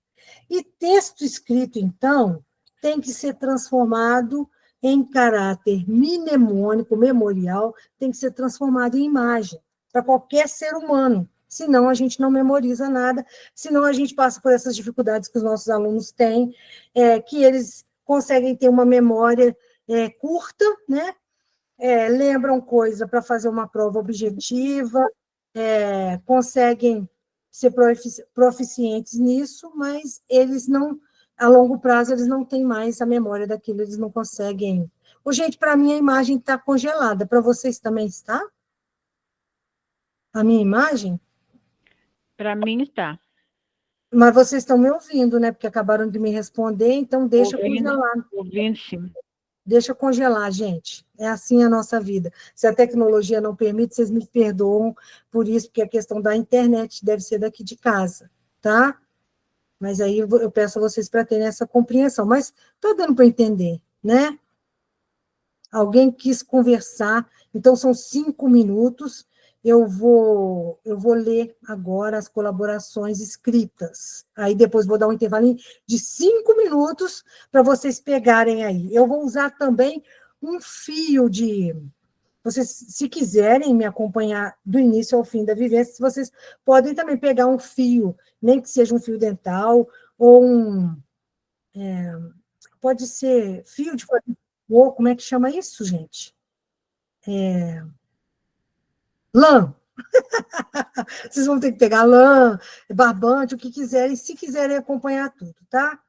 E texto escrito, então, tem que ser transformado em caráter mnemônico, memorial, tem que ser transformado em imagem, para qualquer ser humano. Senão a gente não memoriza nada, senão a gente passa por essas dificuldades que os nossos alunos têm, que eles conseguem ter uma memória curta, né? Lembram coisa para fazer uma prova objetiva, conseguem ser proficientes nisso, mas eles não, a longo prazo, eles não têm mais a memória daquilo, eles não conseguem. Gente, para mim a imagem está congelada, para vocês também está? A minha imagem? Para mim está. Mas vocês estão me ouvindo, né? Porque acabaram de me responder, então deixa congelar. Ouvindo, sim. Deixa congelar, gente. É assim a nossa vida. Se a tecnologia não permite, vocês me perdoam por isso, porque a questão da internet deve ser daqui de casa, tá? Mas aí eu peço a vocês para terem essa compreensão. Mas está dando para entender, né? Alguém quis conversar, então são 5 minutos. eu vou ler agora as colaborações escritas. Aí depois vou dar um intervalinho de 5 minutos para vocês pegarem aí. Eu vou usar também um fio de... Vocês, se quiserem me acompanhar do início ao fim da vivência, vocês podem também pegar um fio, nem que seja um fio dental, ou pode ser fio de... Ou como é que chama isso, gente? Lã. Vocês vão ter que pegar lã, barbante, o que quiserem, se quiserem acompanhar tudo, tá?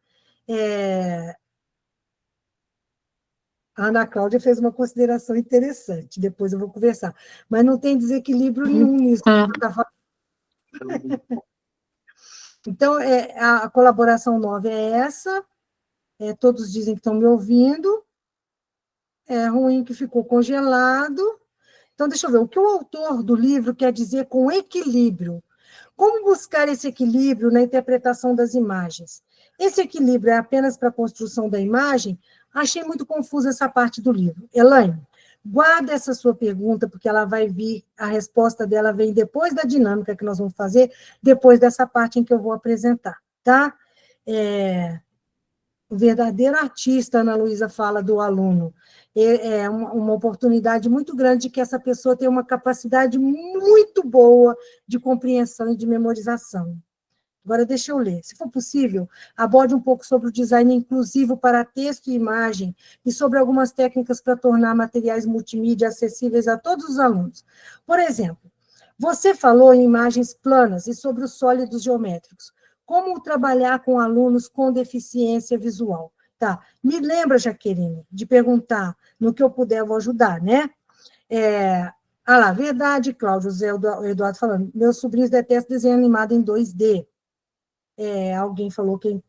A Ana Cláudia fez uma consideração interessante, depois eu vou conversar. Mas não tem desequilíbrio nenhum nisso que você está falando. Então, a colaboração 9 é essa, todos dizem que estão me ouvindo, é ruim que ficou congelado. Então, deixa eu ver, o que o autor do livro quer dizer com equilíbrio? Como buscar esse equilíbrio na interpretação das imagens? Esse equilíbrio é apenas para a construção da imagem? Achei muito confusa essa parte do livro. Elaine, guarda essa sua pergunta, porque ela vai vir, a resposta dela vem depois da dinâmica que nós vamos fazer, depois dessa parte em que eu vou apresentar, tá? O verdadeiro artista, Ana Luísa fala do aluno, é uma oportunidade muito grande de que essa pessoa tenha uma capacidade muito boa de compreensão e de memorização. Agora, deixa eu ler. Se for possível, aborde um pouco sobre o design inclusivo para texto e imagem e sobre algumas técnicas para tornar materiais multimídia acessíveis a todos os alunos. Por exemplo, você falou em imagens planas e sobre os sólidos geométricos. Como trabalhar com alunos com deficiência visual? Tá. Me lembra, Jaqueline, de perguntar no que eu puder, eu vou ajudar, né? Lá, verdade, Cláudio, o Eduardo falando. Meus sobrinhos detestam desenho animado em 2D. Alguém falou que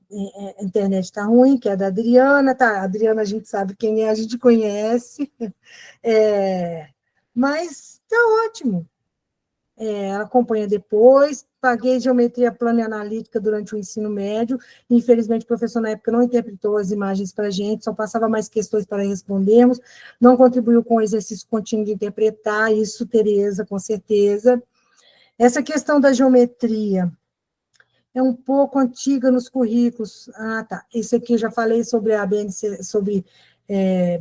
a internet está ruim, que é da Adriana, tá? A Adriana a gente sabe quem é, a gente conhece. Mas está ótimo. Acompanha depois. Paguei geometria plana e analítica durante o ensino médio. Infelizmente, o professor na época não interpretou as imagens para a gente, só passava mais questões para respondermos. Não contribuiu com o exercício contínuo de interpretar, isso, Tereza, com certeza. Essa questão da geometria é um pouco antiga nos currículos. Ah, tá. Esse aqui eu já falei sobre a BNC, sobre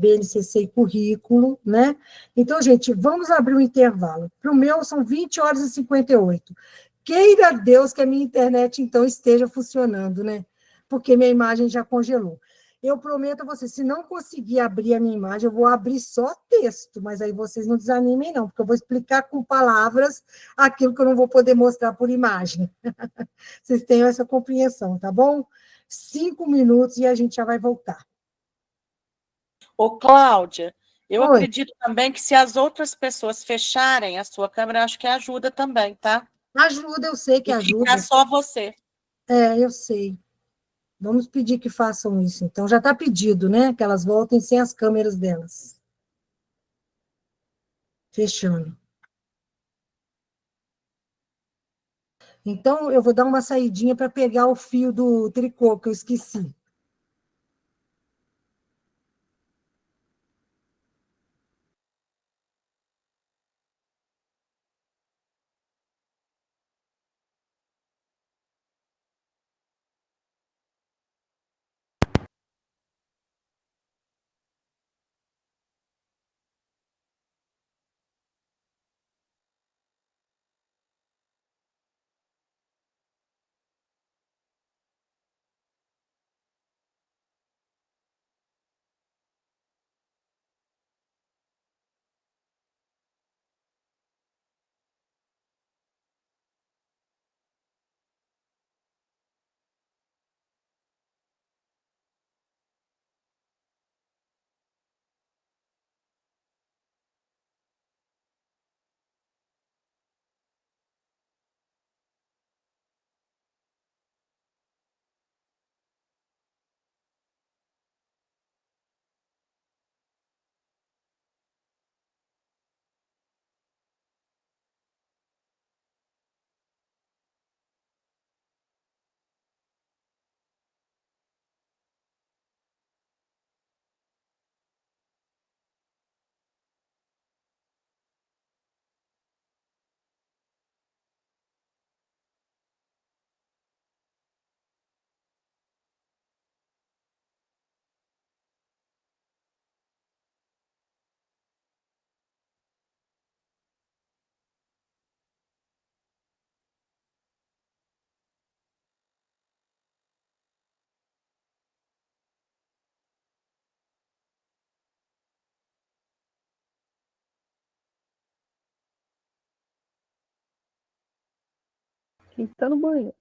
BNCC e currículo, né? Então, gente, vamos abrir um intervalo. Para o meu, são 20 horas e 58. Queira Deus que a minha internet, então, esteja funcionando, né? Porque minha imagem já congelou. Eu prometo a vocês, se não conseguir abrir a minha imagem, eu vou abrir só texto, mas aí vocês não desanimem, não, porque eu vou explicar com palavras aquilo que eu não vou poder mostrar por imagem. Vocês tenham essa compreensão, tá bom? 5 minutos e a gente já vai voltar. Ô, Cláudia, eu Oi. acredito também que se as outras pessoas fecharem a sua câmera, acho que ajuda também, tá? Ajuda, eu sei que E ficar ajuda. só você. Eu sei. Vamos pedir que façam isso. Então, já está pedido, né? Que elas voltem sem as câmeras delas. Fechando. Então, eu vou dar uma saidinha para pegar o fio do tricô, que eu esqueci. Quem tá no banheiro?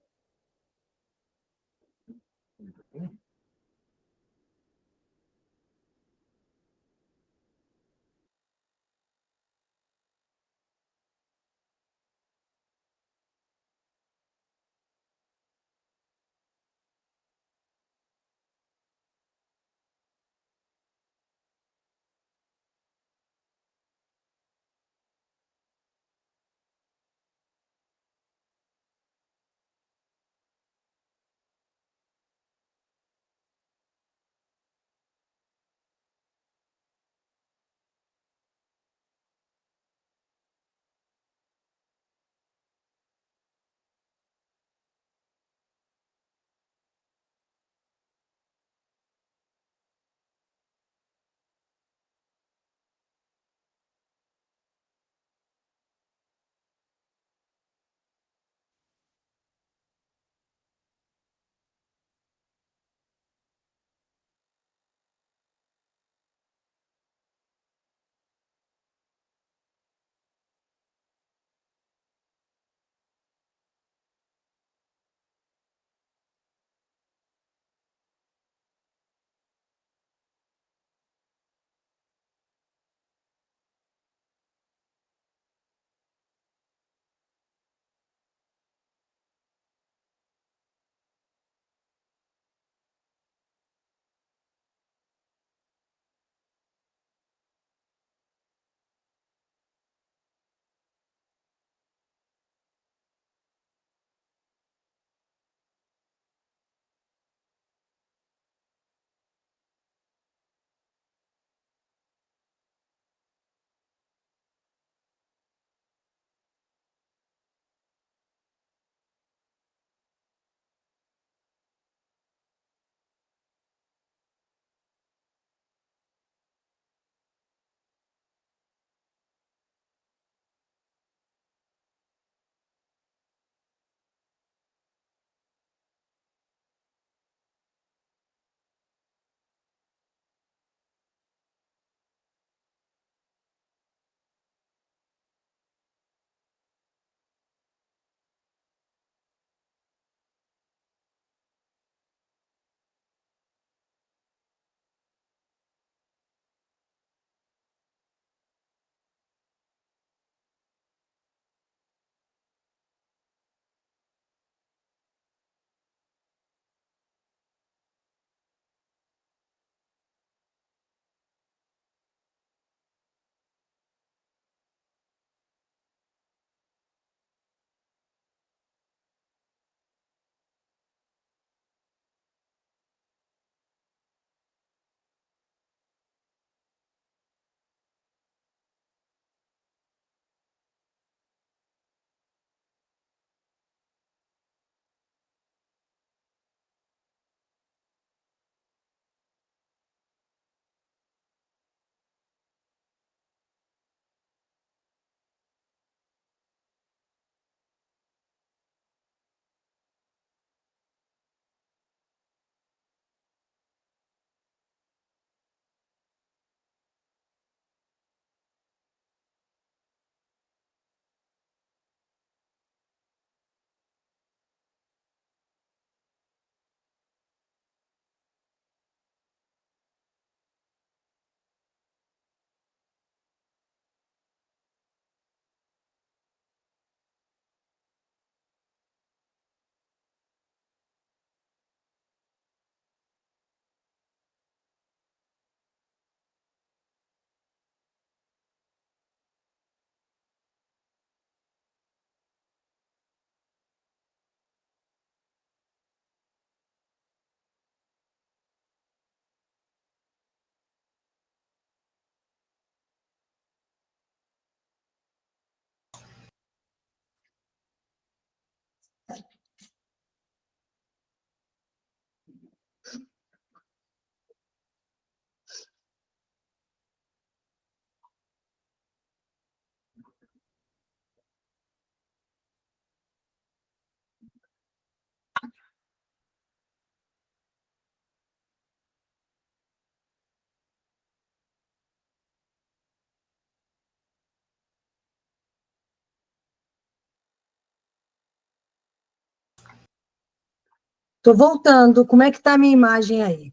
Estou voltando. Como é que está a minha imagem aí?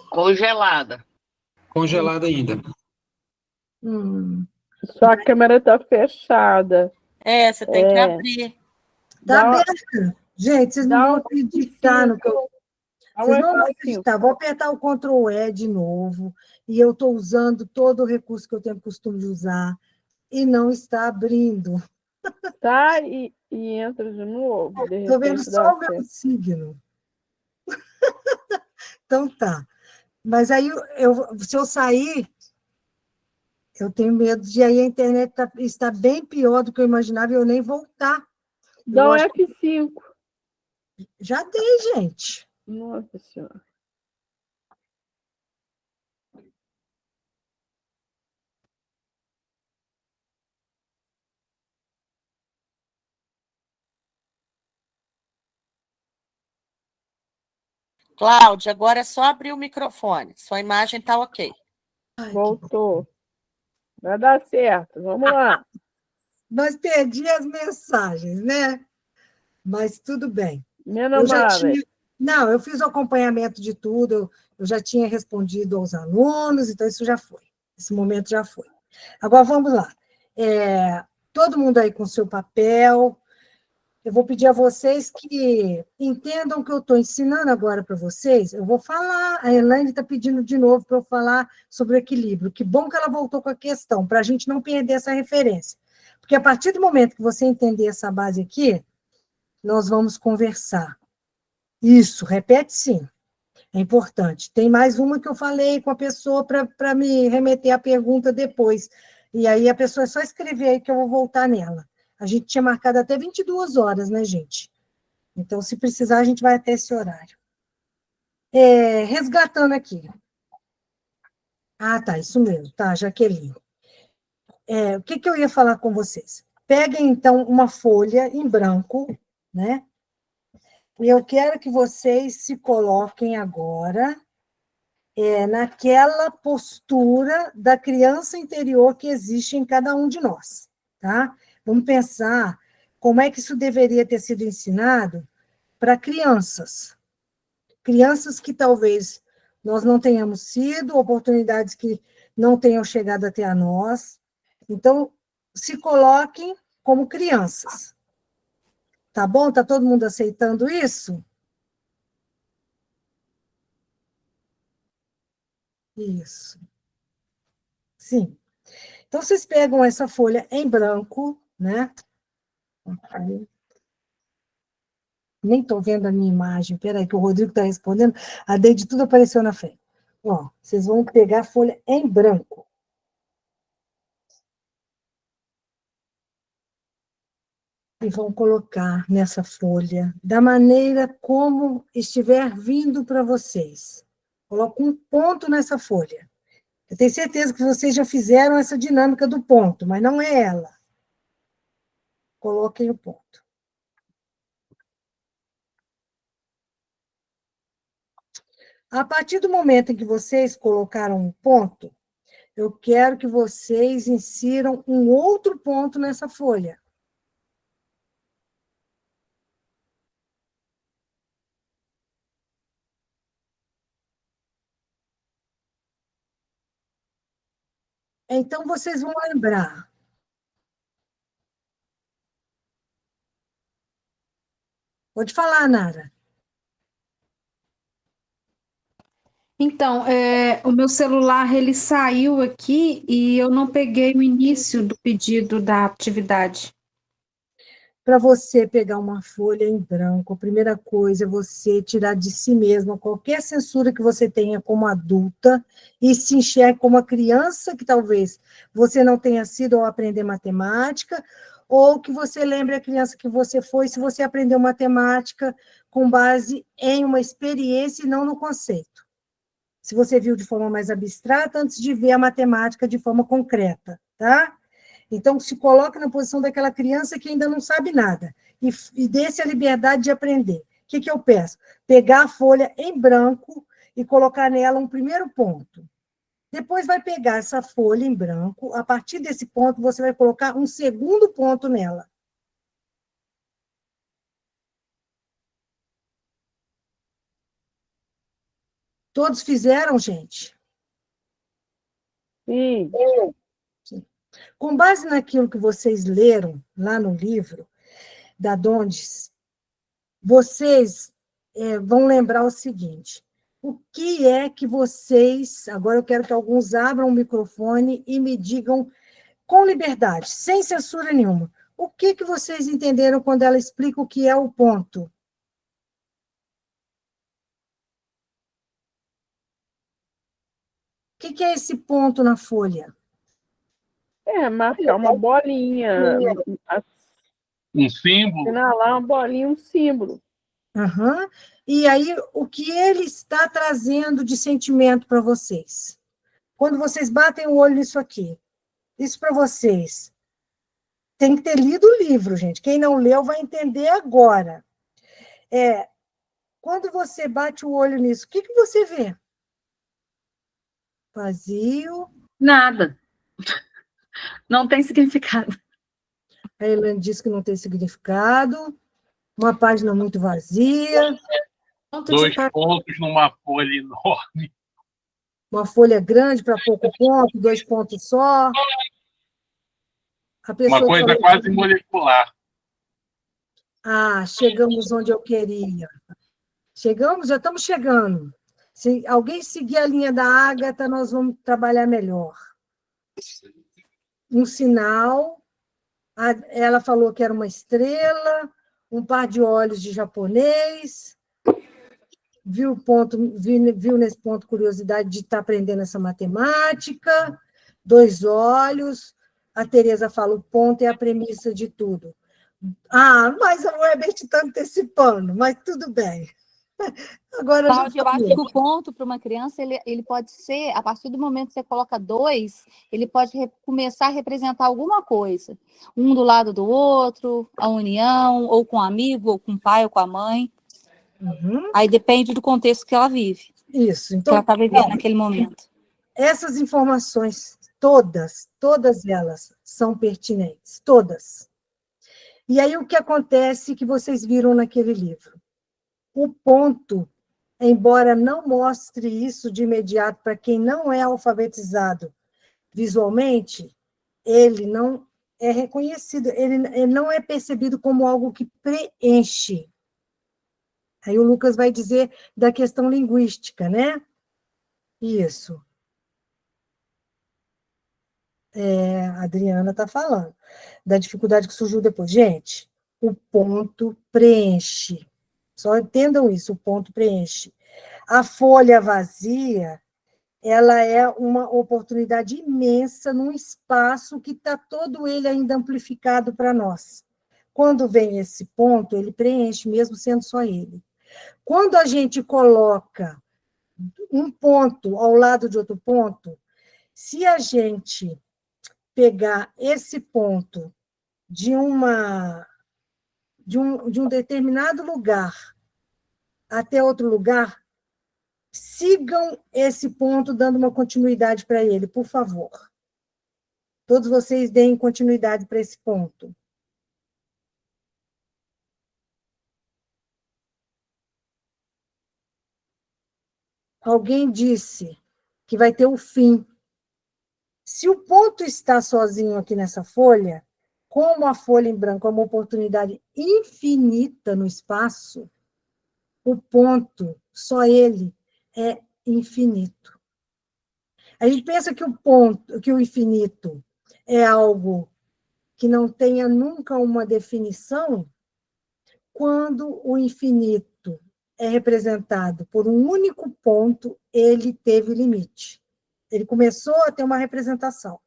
Congelada. Congelada ainda. Sua câmera está fechada. Você tem que abrir. Tá Dá- aberto. Gente, vocês não dá vão um acreditar no que eu... Dá um Vocês não vão F5. acreditar. Vou apertar o Ctrl E de novo, e eu estou usando todo o recurso que eu tenho costume de usar, e não está abrindo. Tá, e entra de novo. De Estou vendo repente só dá o meu certo. signo. Então tá. Mas aí, se eu sair, eu tenho medo de aí a internet está bem pior do que eu imaginava e eu nem voltar. Dá um acho F5. Já dei, gente. Nossa Senhora. Cláudia, agora é só abrir o microfone. Sua imagem está ok. Ai, Voltou. Vai dar certo. Vamos lá. Mas perdi as mensagens, né? Mas tudo bem. Menos mal, velho. Não, eu fiz o acompanhamento de tudo, eu já tinha respondido aos alunos, então isso já foi. Esse momento já foi. Agora vamos lá. Todo mundo aí com seu papel. Eu vou pedir a vocês que entendam que eu estou ensinando agora para vocês. Eu vou falar, a Elaine está pedindo de novo para eu falar sobre o equilíbrio. Que bom que ela voltou com a questão, para a gente não perder essa referência. Porque a partir do momento que você entender essa base aqui, nós vamos conversar. Isso, repete sim. É importante. Tem mais uma que eu falei com a pessoa para me remeter a pergunta depois. E aí a pessoa é só escrever aí que eu vou voltar nela. A gente tinha marcado até 22 horas, né, gente? Então, se precisar, a gente vai até esse horário. Resgatando aqui. Ah, tá, isso mesmo, tá, Jaqueline. O que eu ia falar com vocês? Peguem, então, uma folha em branco, né? E eu quero que vocês se coloquem agora naquela postura da criança interior que existe em cada um de nós, tá? Vamos pensar como é que isso deveria ter sido ensinado para crianças. Crianças que talvez nós não tenhamos sido, oportunidades que não tenham chegado até a nós. Então, se coloquem como crianças. Tá bom? Tá todo mundo aceitando isso? Isso. Sim. Então, vocês pegam essa folha em branco, né? Nem estou vendo a minha imagem. Peraí, que o Rodrigo está respondendo. A Deide tudo apareceu na frente. Ó, vocês vão pegar a folha em branco. E vão colocar nessa folha da maneira como estiver vindo para vocês. Coloca um ponto nessa folha. Eu tenho certeza que vocês já fizeram essa dinâmica do ponto, mas não é ela. Coloquem o ponto. A partir do momento em que vocês colocaram um ponto, eu quero que vocês insiram um outro ponto nessa folha. Então, vocês vão lembrar. Pode falar, Nara. Então, o meu celular ele saiu aqui e eu não peguei o início do pedido da atividade. Para você pegar uma folha em branco, a primeira coisa é você tirar de si mesma qualquer censura que você tenha como adulta e se enxergue como uma criança que talvez você não tenha sido ao aprender matemática, ou que você lembre a criança que você foi se você aprendeu matemática com base em uma experiência e não no conceito. Se você viu de forma mais abstrata, antes de ver a matemática de forma concreta, tá? Então, se coloque na posição daquela criança que ainda não sabe nada, e dê-se a liberdade de aprender. O que eu peço? Pegar a folha em branco e colocar nela um primeiro ponto. Depois vai pegar essa folha em branco, a partir desse ponto, você vai colocar um segundo ponto nela. Todos fizeram, gente? Sim. Com base naquilo que vocês leram lá no livro da Dondes, vocês vão lembrar o seguinte: o que é que vocês... Agora eu quero que alguns abram o microfone e me digam com liberdade, sem censura nenhuma. O que vocês entenderam quando ela explica o que é o ponto? O que é esse ponto na folha? Marcar uma bolinha, Um símbolo. assinalar uma bolinha, um símbolo. Uhum. E aí, o que ele está trazendo de sentimento para vocês? Quando vocês batem o olho nisso aqui, isso para vocês, tem que ter lido o livro, gente. Quem não leu vai entender agora. Quando você bate o olho nisso, o que você vê? Vazio. Nada. Não tem significado. A Elaine diz que não tem significado. Uma página muito vazia. 2 pontos numa folha enorme. Uma folha grande para pouco ponto, 2 pontos só. Uma coisa quase molecular. Chegamos onde eu queria. Chegamos? Já estamos chegando. Se alguém seguir a linha da Ágata, nós vamos trabalhar melhor. Um sinal. Ela falou que era uma estrela, um par de olhos de japonês. Viu nesse ponto curiosidade de estar aprendendo essa matemática. 2 olhos. A Tereza fala, o ponto é a premissa de tudo. Mas a Webert está antecipando, mas tudo bem. Agora Cláudia, eu acho que o ponto para uma criança, ele pode ser, a partir do momento que você coloca 2, ele pode começar a representar alguma coisa. Um do lado do outro, a união, ou com o amigo, ou com o pai, ou com a mãe. Uhum. Aí depende do contexto que ela vive. Isso. Então, que ela está vivendo naquele momento. Essas informações, todas elas são pertinentes. Todas. E aí o que acontece que vocês viram naquele livro? O ponto, embora não mostre isso de imediato para quem não é alfabetizado visualmente, ele não é reconhecido, ele não é percebido como algo que preenche. Aí o Lucas vai dizer da questão linguística, né? Isso. A Adriana está falando da dificuldade que surgiu depois. Gente, o ponto preenche. Só entendam isso, o ponto preenche. A folha vazia, ela é uma oportunidade imensa num espaço que está todo ele ainda amplificado para nós. Quando vem esse ponto, ele preenche, mesmo sendo só ele. Quando a gente coloca um ponto ao lado de outro ponto, se a gente pegar esse ponto de um determinado lugar até outro lugar, sigam esse ponto dando uma continuidade para ele, por favor. Todos vocês deem continuidade para esse ponto. Alguém disse que vai ter o fim. Se o ponto está sozinho aqui nessa folha, como a folha em branco é uma oportunidade infinita no espaço, o ponto, só ele, é infinito. A gente pensa que o infinito é algo que não tenha nunca uma definição, quando o infinito é representado por um único ponto, ele teve limite. Ele começou a ter uma representação.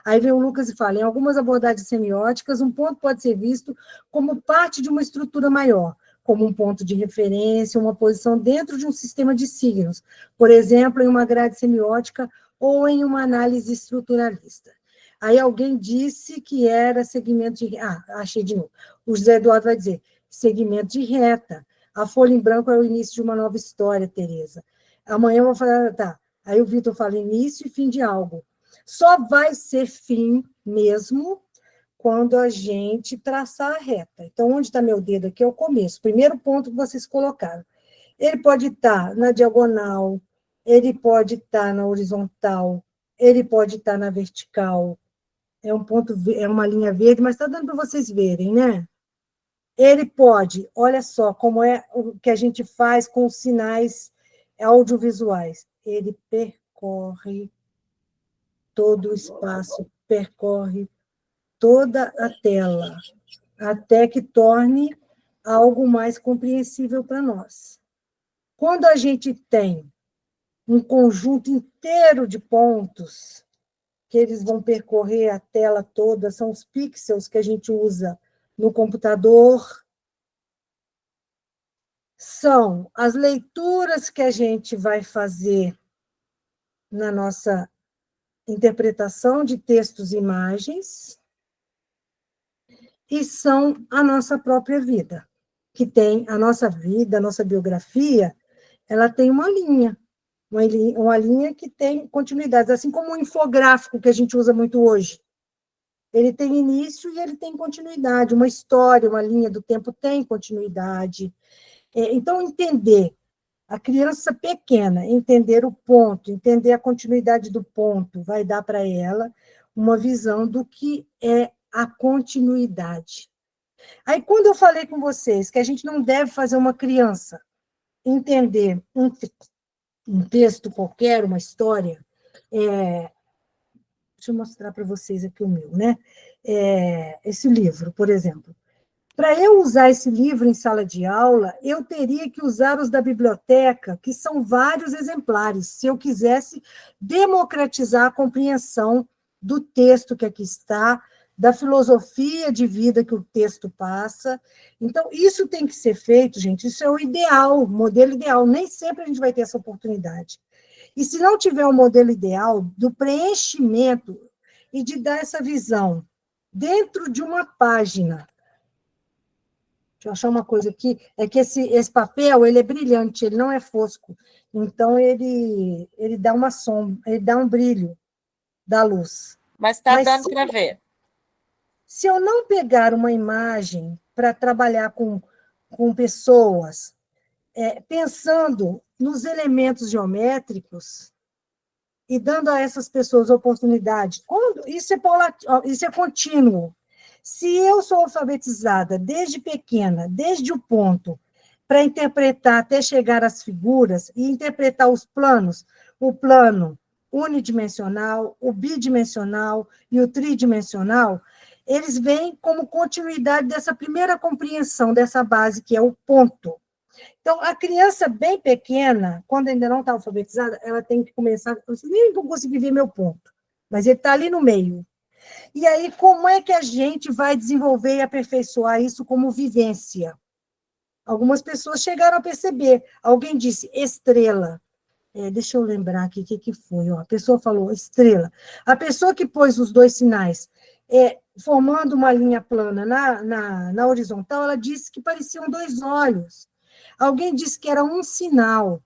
Aí vem o Lucas e fala, em algumas abordagens semióticas, um ponto pode ser visto como parte de uma estrutura maior, como um ponto de referência, uma posição dentro de um sistema de signos, por exemplo, em uma grade semiótica ou em uma análise estruturalista. Aí alguém disse que era segmento de... achei de novo. O José Eduardo vai dizer, segmento de reta. A folha em branco é o início de uma nova história, Tereza. Amanhã eu vou falar, tá. Aí o Vitor fala início e fim de algo. Só vai ser fim mesmo quando a gente traçar a reta. Então, onde está meu dedo aqui é o começo. Primeiro ponto que vocês colocaram. Ele pode estar na diagonal, ele pode estar na horizontal, ele pode estar na vertical. É um ponto, é uma linha verde, mas está dando para vocês verem, né? Ele pode, olha só como é o que a gente faz com os sinais audiovisuais. Ele percorre todo o espaço, percorre toda a tela, até que torne algo mais compreensível para nós. Quando a gente tem um conjunto inteiro de pontos, que eles vão percorrer a tela toda, são os pixels que a gente usa no computador, são as leituras que a gente vai fazer na nossa interpretação de textos e imagens, e são a nossa própria vida, que tem a nossa vida, a nossa biografia, ela tem uma linha que tem continuidades, assim como o infográfico que a gente usa muito hoje. Ele tem início e ele tem continuidade, uma história, uma linha do tempo tem continuidade. Então, entender a criança pequena, entender o ponto, entender a continuidade do ponto, vai dar para ela uma visão do que é a continuidade. Aí, quando eu falei com vocês que a gente não deve fazer uma criança entender um texto qualquer, uma história, deixa eu mostrar para vocês aqui o meu, né? Esse livro, por exemplo. Para eu usar esse livro em sala de aula, eu teria que usar os da biblioteca, que são vários exemplares, se eu quisesse democratizar a compreensão do texto que aqui está, da filosofia de vida que o texto passa. Então, isso tem que ser feito, gente, isso é o ideal, o modelo ideal. Nem sempre a gente vai ter essa oportunidade. E se não tiver um modelo ideal do preenchimento e de dar essa visão dentro de uma página. Deixa eu achar uma coisa aqui, é que esse papel, ele é brilhante, ele não é fosco, então ele dá uma sombra, ele dá um brilho da luz. Mas está dando para ver. Se eu não pegar uma imagem para trabalhar com pessoas, pensando nos elementos geométricos e dando a essas pessoas oportunidade, isso é contínuo. Se eu sou alfabetizada desde pequena, desde o ponto, para interpretar até chegar às figuras e interpretar os planos, o plano unidimensional, o bidimensional e o tridimensional, eles vêm como continuidade dessa primeira compreensão, dessa base, que é o ponto. Então, a criança bem pequena, quando ainda não está alfabetizada, ela tem que começar... Eu nem vou conseguir ver meu ponto, mas ele está ali no meio. E aí, como é que a gente vai desenvolver e aperfeiçoar isso como vivência? Algumas pessoas chegaram a perceber. Alguém disse estrela. Deixa eu lembrar aqui o que foi. A pessoa falou estrela. A pessoa que pôs os dois sinais, formando uma linha plana na horizontal, ela disse que pareciam dois olhos. Alguém disse que era um sinal.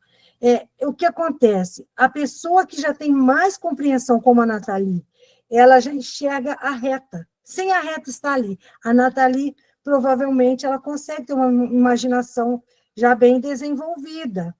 O que acontece? A pessoa que já tem mais compreensão, como a Nathalie, ela já enxerga a reta, sem a reta estar ali. A Nathalie, provavelmente, ela consegue ter uma imaginação já bem desenvolvida.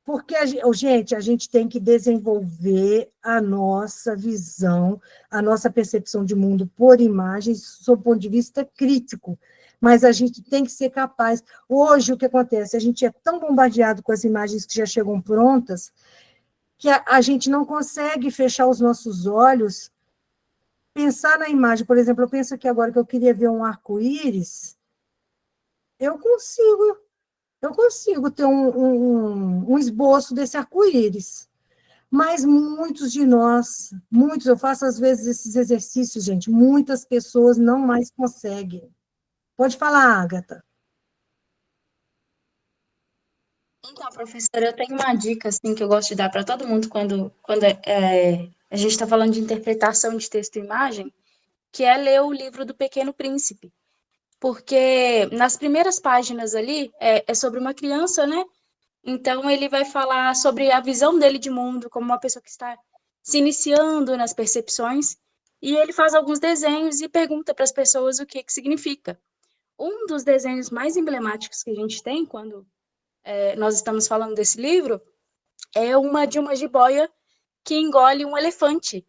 Porque, gente, a gente tem que desenvolver a nossa visão, a nossa percepção de mundo por imagens, sob o ponto de vista crítico, mas a gente tem que ser capaz. Hoje, o que acontece? A gente é tão bombardeado com as imagens que já chegam prontas, que a gente não consegue fechar os nossos olhos, pensar na imagem. Por exemplo, eu penso aqui agora que eu queria ver um arco-íris, eu consigo ter um esboço desse arco-íris. Mas muitos de nós, eu faço às vezes esses exercícios, gente, muitas pessoas não mais conseguem. Pode falar, Ágata. Então, professora, eu tenho uma dica assim, que eu gosto de dar para todo mundo quando a gente está falando de interpretação de texto e imagem, que é ler o livro do Pequeno Príncipe. Porque nas primeiras páginas ali é sobre uma criança, né? Então, ele vai falar sobre a visão dele de mundo, como uma pessoa que está se iniciando nas percepções, e ele faz alguns desenhos e pergunta para as pessoas o que significa. Um dos desenhos mais emblemáticos que a gente tem, quando nós estamos falando desse livro, é uma de uma jiboia que engole um elefante.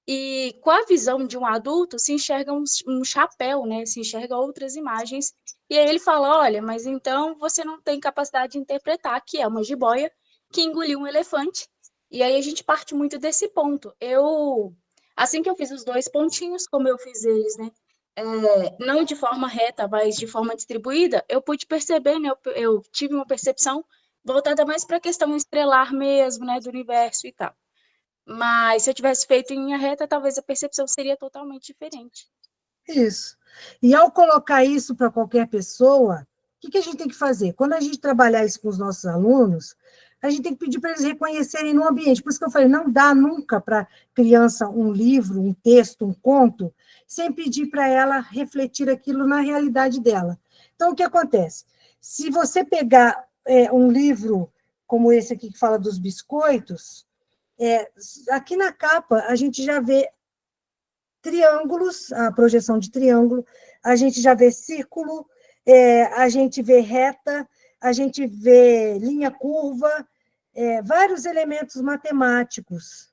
E com a visão de um adulto, se enxerga um chapéu, né? Se enxerga outras imagens. E aí ele fala, olha, mas então você não tem capacidade de interpretar que é uma jiboia que engoliu um elefante. E aí a gente parte muito desse ponto. Assim que eu fiz os 2 pontinhos, como eu fiz eles, né? Não de forma reta, mas de forma distribuída, eu pude perceber, né? Eu tive uma percepção voltada mais para a questão estrelar mesmo, né? Do universo e tal. Mas se eu tivesse feito em linha reta, talvez a percepção seria totalmente diferente. Isso. E ao colocar isso para qualquer pessoa, o que a gente tem que fazer? Quando a gente trabalhar isso com os nossos alunos, a gente tem que pedir para eles reconhecerem no ambiente. Por isso que eu falei, não dá nunca para criança um livro, um texto, um conto, sem pedir para ela refletir aquilo na realidade dela. Então, o que acontece? Se você pegar um livro como esse aqui que fala dos biscoitos, aqui na capa a gente já vê triângulos, a projeção de triângulo, a gente já vê círculo, a gente vê reta, a gente vê linha curva, vários elementos matemáticos.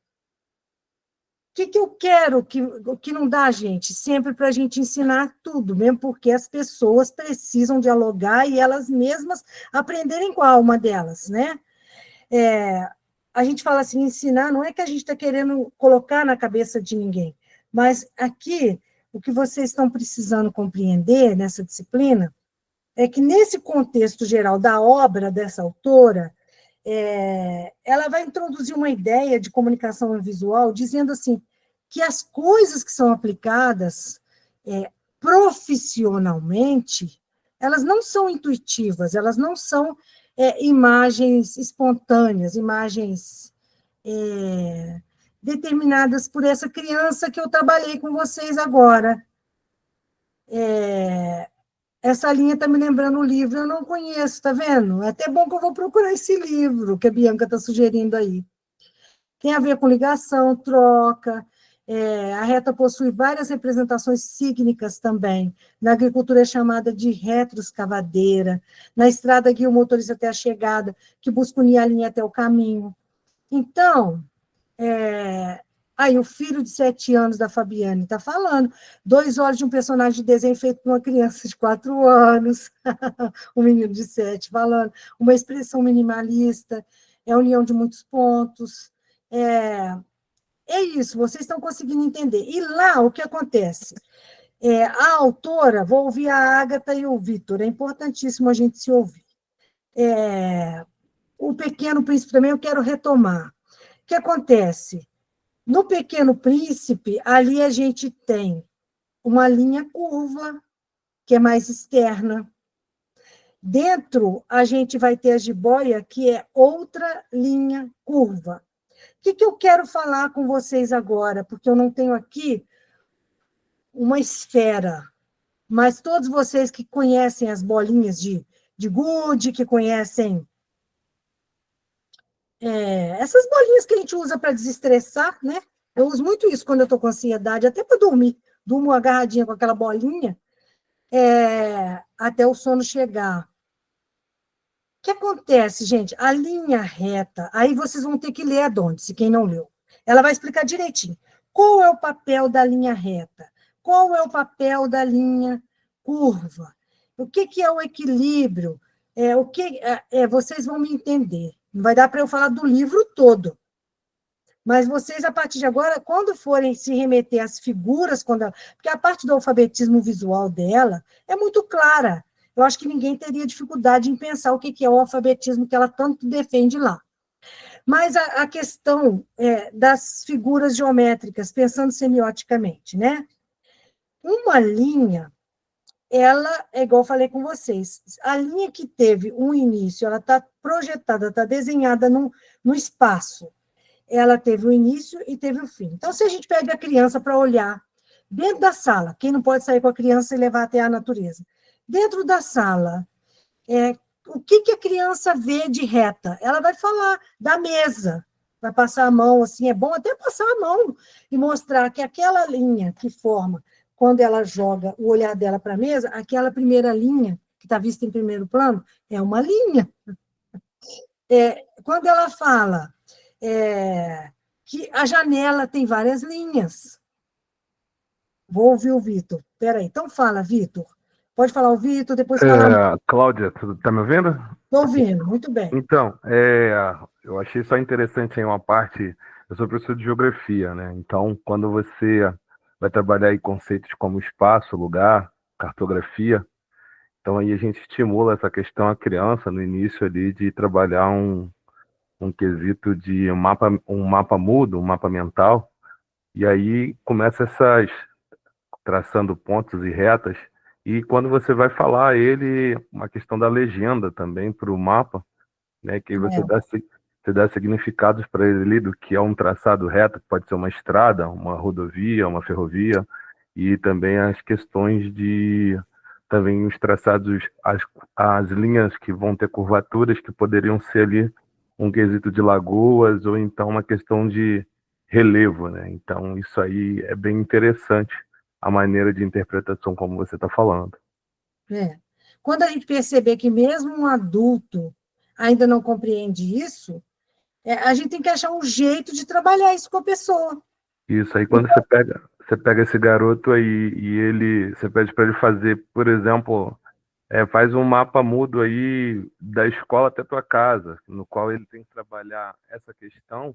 O que eu quero que não dá, gente? Sempre para a gente ensinar tudo, mesmo porque as pessoas precisam dialogar e elas mesmas aprenderem com a alma delas, né? A gente fala assim, ensinar, não é que a gente está querendo colocar na cabeça de ninguém, mas aqui, o que vocês estão precisando compreender nessa disciplina é que, nesse contexto geral da obra dessa autora, ela vai introduzir uma ideia de comunicação visual, dizendo assim, que as coisas que são aplicadas profissionalmente, elas não são intuitivas, elas não são imagens espontâneas, imagens determinadas por essa criança que eu trabalhei com vocês agora. Essa linha está me lembrando um livro, eu não conheço, está vendo? É até bom que eu vou procurar esse livro que a Bianca está sugerindo aí. Tem a ver com ligação, troca. A reta possui várias representações sígnicas também. Na agricultura é chamada de retroescavadeira. Na estrada guia o motorista até a chegada, que busca unir a linha até o caminho. Então, aí o filho de 7 anos da Fabiane está falando, 2 olhos de um personagem de desenho feito por uma criança de 4 anos, um menino de 7 falando, uma expressão minimalista, a união de muitos pontos. É isso, vocês estão conseguindo entender. E lá, o que acontece? A autora, vou ouvir a Ágata e o Vitor, é importantíssimo a gente se ouvir. O Pequeno Príncipe também eu quero retomar. O que acontece? No Pequeno Príncipe, ali a gente tem uma linha curva, que é mais externa. Dentro, a gente vai ter a jiboia, que é outra linha curva. O que eu quero falar com vocês agora? Porque eu não tenho aqui uma esfera, mas todos vocês que conhecem as bolinhas de gude, que conhecem essas bolinhas que a gente usa para desestressar, né? Eu uso muito isso quando eu estou com ansiedade, até para dormir. Durmo agarradinha com aquela bolinha, até o sono chegar. O que acontece, gente? A linha reta, aí vocês vão ter que ler a Donde, quem não leu. Ela vai explicar direitinho. Qual é o papel da linha reta? Qual é o papel da linha curva? O que é o equilíbrio? Vocês vão me entender. Não vai dar para eu falar do livro todo. Mas vocês, a partir de agora, quando forem se remeter às figuras, porque a parte do alfabetismo visual dela é muito clara. Eu acho que ninguém teria dificuldade em pensar o que é o alfabetismo que ela tanto defende lá. Mas a questão das figuras geométricas, pensando semioticamente, né? Uma linha, ela, igual eu falei com vocês, a linha que teve um início, ela está projetada, está desenhada no espaço. Ela teve o início e teve o fim. Então, se a gente pega a criança para olhar dentro da sala, quem não pode sair com a criança e levar até a natureza? Dentro da sala, o que a criança vê de reta? Ela vai falar da mesa, vai passar a mão, assim, é bom até passar a mão e mostrar que aquela linha que forma, quando ela joga o olhar dela para a mesa, aquela primeira linha, que está vista em primeiro plano, é uma linha. Quando ela fala que a janela tem várias linhas. Vou ouvir o Vitor. Espera aí. Então fala, Vitor. Pode falar o Vitor, depois fala... Cláudia, tu está me ouvindo? Estou ouvindo, muito bem. Então, eu achei só interessante aí uma parte, eu sou professor de geografia, né? Então, quando você vai trabalhar aí conceitos como espaço, lugar, cartografia, então aí a gente estimula essa questão à criança no início ali de trabalhar um quesito de um mapa mudo, um mapa mental, e aí começa traçando pontos e retas, e quando você vai falar ele, uma questão da legenda também para o mapa, né, que você dá significados para ele ali do que é um traçado reto, que pode ser uma estrada, uma rodovia, uma ferrovia, e também as questões de também os traçados, as linhas que vão ter curvaturas que poderiam ser ali um quesito de lagoas ou então uma questão de relevo, né? Então isso aí é bem interessante, a maneira de interpretação como você está falando. Quando a gente perceber que mesmo um adulto ainda não compreende isso, a gente tem que achar um jeito de trabalhar isso com a pessoa. Isso aí, quando você pega esse garoto aí e você pede para ele fazer, por exemplo, faz um mapa mudo aí da escola até tua casa, no qual ele tem que trabalhar essa questão,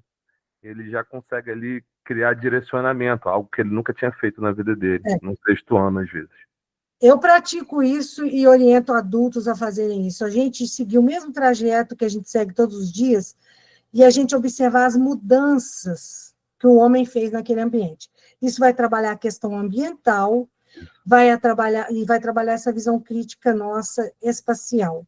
ele já consegue ali criar direcionamento, algo que ele nunca tinha feito na vida dele, no 6º ano, às vezes. Eu pratico isso e oriento adultos a fazerem isso. A gente seguir o mesmo trajeto que a gente segue todos os dias e a gente observar as mudanças que o homem fez naquele ambiente. Isso vai trabalhar a questão ambiental, vai trabalhar essa visão crítica nossa espacial.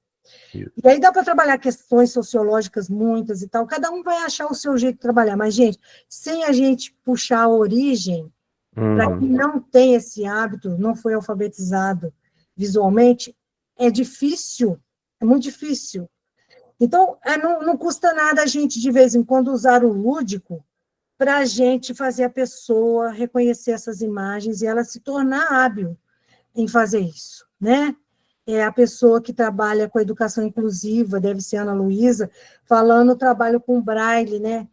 Isso. E aí dá para trabalhar questões sociológicas muitas e tal, cada um vai achar o seu jeito de trabalhar, mas, gente, sem a gente puxar a origem, para quem não tem esse hábito, não foi alfabetizado visualmente, é difícil, é muito difícil. Então, não custa nada a gente, de vez em quando, usar o lúdico para a gente fazer a pessoa reconhecer essas imagens e ela se tornar hábil em fazer isso, né? A pessoa que trabalha com a educação inclusiva, deve ser a Ana Luísa, falando o trabalho com braille, né?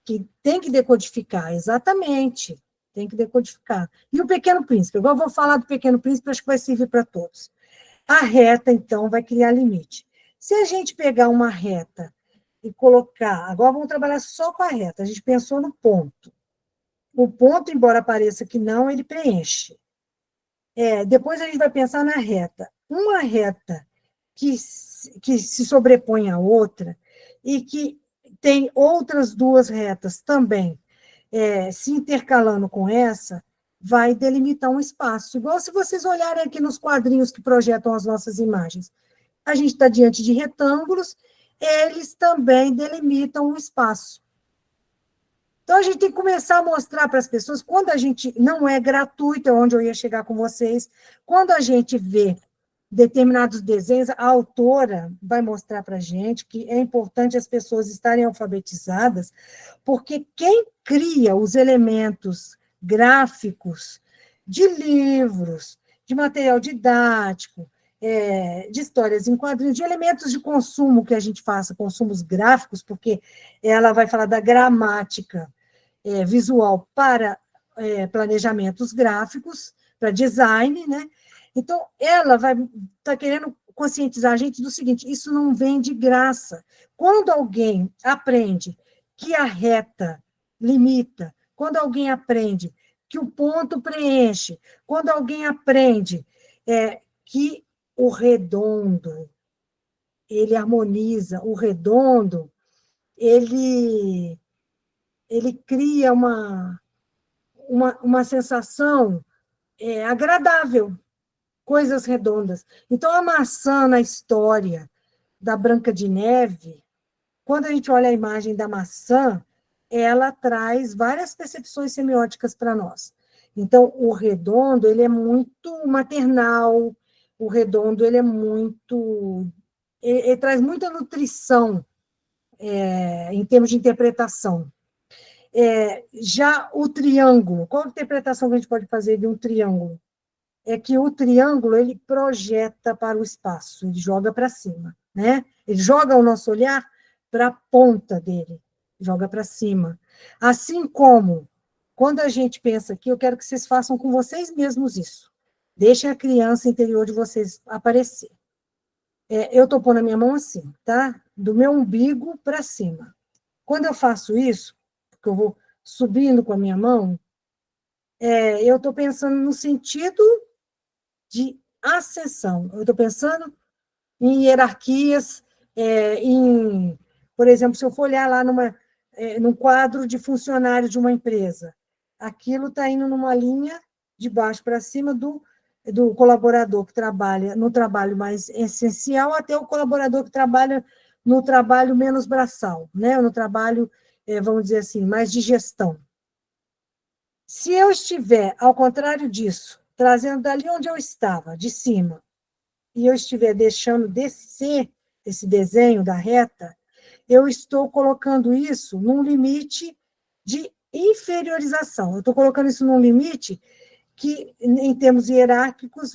Que tem que decodificar, exatamente, tem que decodificar. E o Pequeno Príncipe, agora eu vou falar do Pequeno Príncipe, acho que vai servir para todos. A reta, então, vai criar limite. Se a gente pegar uma reta e colocar, agora vamos trabalhar só com a reta, a gente pensou no ponto. O ponto, embora pareça que não, ele preenche. Depois a gente vai pensar na reta. Uma reta que se sobrepõe à outra e que tem outras duas retas também se intercalando com essa, vai delimitar um espaço. Igual se vocês olharem aqui nos quadrinhos que projetam as nossas imagens. A gente está diante de retângulos, eles também delimitam um espaço. Então, a gente tem que começar a mostrar para as pessoas, quando a gente não é gratuito, é onde eu ia chegar com vocês, quando a gente vê determinados desenhos, a autora vai mostrar para a gente que é importante as pessoas estarem alfabetizadas, porque quem cria os elementos gráficos de livros, de material didático, de histórias em quadrinhos, de elementos de consumo que a gente faça, consumos gráficos, porque ela vai falar da gramática visual para planejamentos gráficos, para design, né? Então, ela vai estar querendo conscientizar a gente do seguinte, isso não vem de graça. Quando alguém aprende que a reta limita, quando alguém aprende que o ponto preenche, quando alguém aprende que o redondo, ele harmoniza, o redondo, ele cria uma sensação agradável, coisas redondas. Então, a maçã na história da Branca de Neve, quando a gente olha a imagem da maçã, ela traz várias percepções semióticas para nós. Então, o redondo, ele é muito maternal, o redondo, ele é muito... Ele traz muita nutrição em termos de interpretação. Já o triângulo, qual a interpretação que a gente pode fazer de um triângulo? É que o triângulo, ele projeta para o espaço, ele joga para cima. né? Ele joga o nosso olhar para a ponta dele, joga para cima. Assim como, quando a gente pensa aqui, eu quero que vocês façam com vocês mesmos isso. Deixem a criança interior de vocês aparecer. Eu estou pondo a minha mão assim, tá? Do meu umbigo para cima. Quando eu faço isso, porque eu vou subindo com a minha mão, eu estou pensando no sentido de ascensão. Eu estou pensando em hierarquias, por exemplo, se eu for olhar lá num quadro de funcionários de uma empresa, aquilo está indo numa linha de baixo para cima do colaborador que trabalha no trabalho mais essencial até o colaborador que trabalha no trabalho menos braçal, né? No trabalho, vamos dizer assim, mais de gestão. Se eu estiver, ao contrário disso, trazendo dali onde eu estava, de cima, e eu estiver deixando descer esse desenho da reta, eu estou colocando isso num limite de inferiorização. Eu estou colocando isso num limite que, em termos hierárquicos,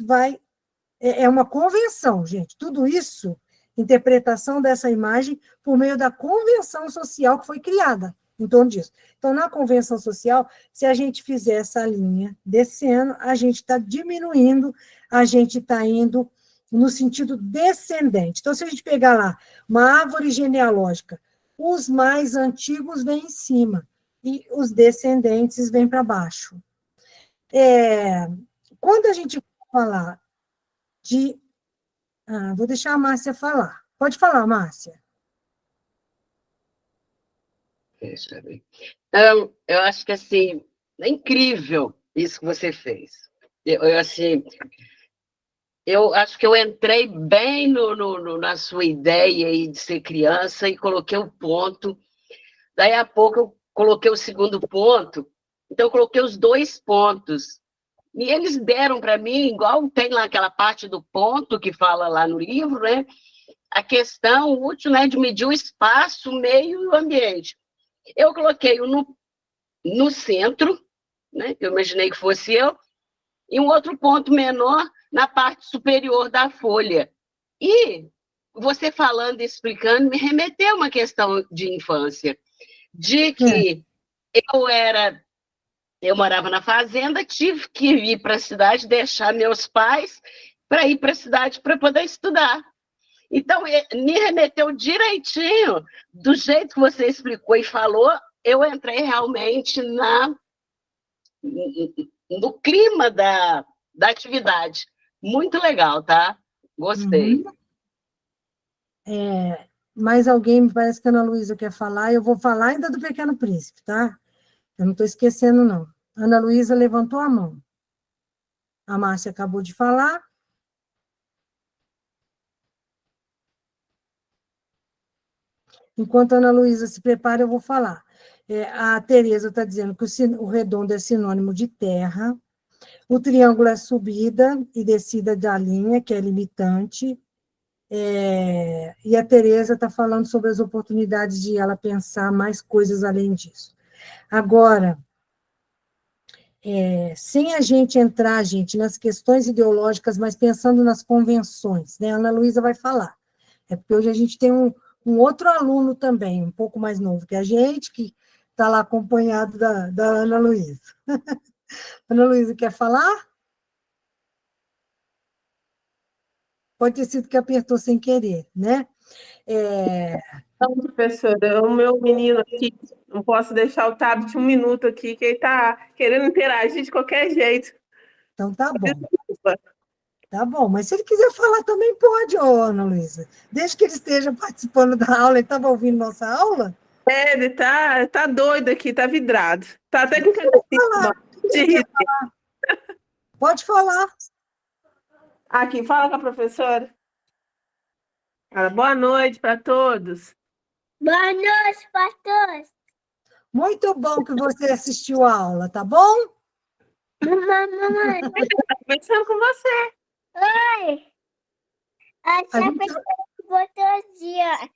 é uma convenção, gente. Tudo isso, interpretação dessa imagem por meio da convenção social que foi criada em torno disso. Então, na convenção social, se a gente fizer essa linha descendo, a gente está diminuindo, a gente está indo no sentido descendente. Então, se a gente pegar lá uma árvore genealógica, os mais antigos vêm em cima e os descendentes vêm para baixo. Quando a gente falar de... vou deixar a Márcia falar. Pode falar, Márcia. Então, eu acho que, assim, é incrível isso que você fez. Eu acho que eu entrei bem na sua ideia aí de ser criança e coloquei o ponto. Daí a pouco eu coloquei o segundo ponto, então eu coloquei os 2 pontos. E eles deram para mim, igual tem lá aquela parte do ponto que fala lá no livro, né? A questão útil, né, de medir o espaço, o meio e o ambiente. Eu coloquei no centro, né, que eu imaginei que fosse eu, e um outro ponto menor na parte superior da folha. E você falando e explicando me remeteu a uma questão de infância, de que eu morava na fazenda, tive que ir para a cidade, deixar meus pais para ir para a cidade para poder estudar. Então, me remeteu direitinho, do jeito que você explicou e falou, eu entrei realmente no clima da atividade. Muito legal, tá? Gostei. Mais alguém, me parece que a Ana Luísa quer falar, eu vou falar ainda do Pequeno Príncipe, tá? Eu não estou esquecendo, não. Ana Luísa levantou a mão. A Márcia acabou de falar. Enquanto a Ana Luísa se prepara, eu vou falar. A Tereza está dizendo que o redondo é sinônimo de terra, o triângulo é subida e descida da linha, que é limitante, e a Tereza está falando sobre as oportunidades de ela pensar mais coisas além disso. Agora, sem a gente entrar, gente, nas questões ideológicas, mas pensando nas convenções, né? A Ana Luísa vai falar. Porque hoje a gente tem um outro aluno também, um pouco mais novo que a gente, que está lá acompanhado da Ana Luísa. Ana Luísa, quer falar? Pode ter sido que apertou sem querer, né? Não, professora, o meu menino aqui, não posso deixar o tablet 1 minuto aqui, que ele está querendo interagir de qualquer jeito. Então, tá bom. Tá bom, mas se ele quiser falar também pode, Ana Luísa. Desde que ele esteja participando da aula, ele estava ouvindo nossa aula? Ele tá doido aqui, tá vidrado. Tá até com Pode falar. Aqui, fala com a professora. Boa noite para todos. Boa noite para todos. Muito bom que você assistiu a aula, tá bom? Mamãe. Tá conversando com você. Oi. A professora botou dia.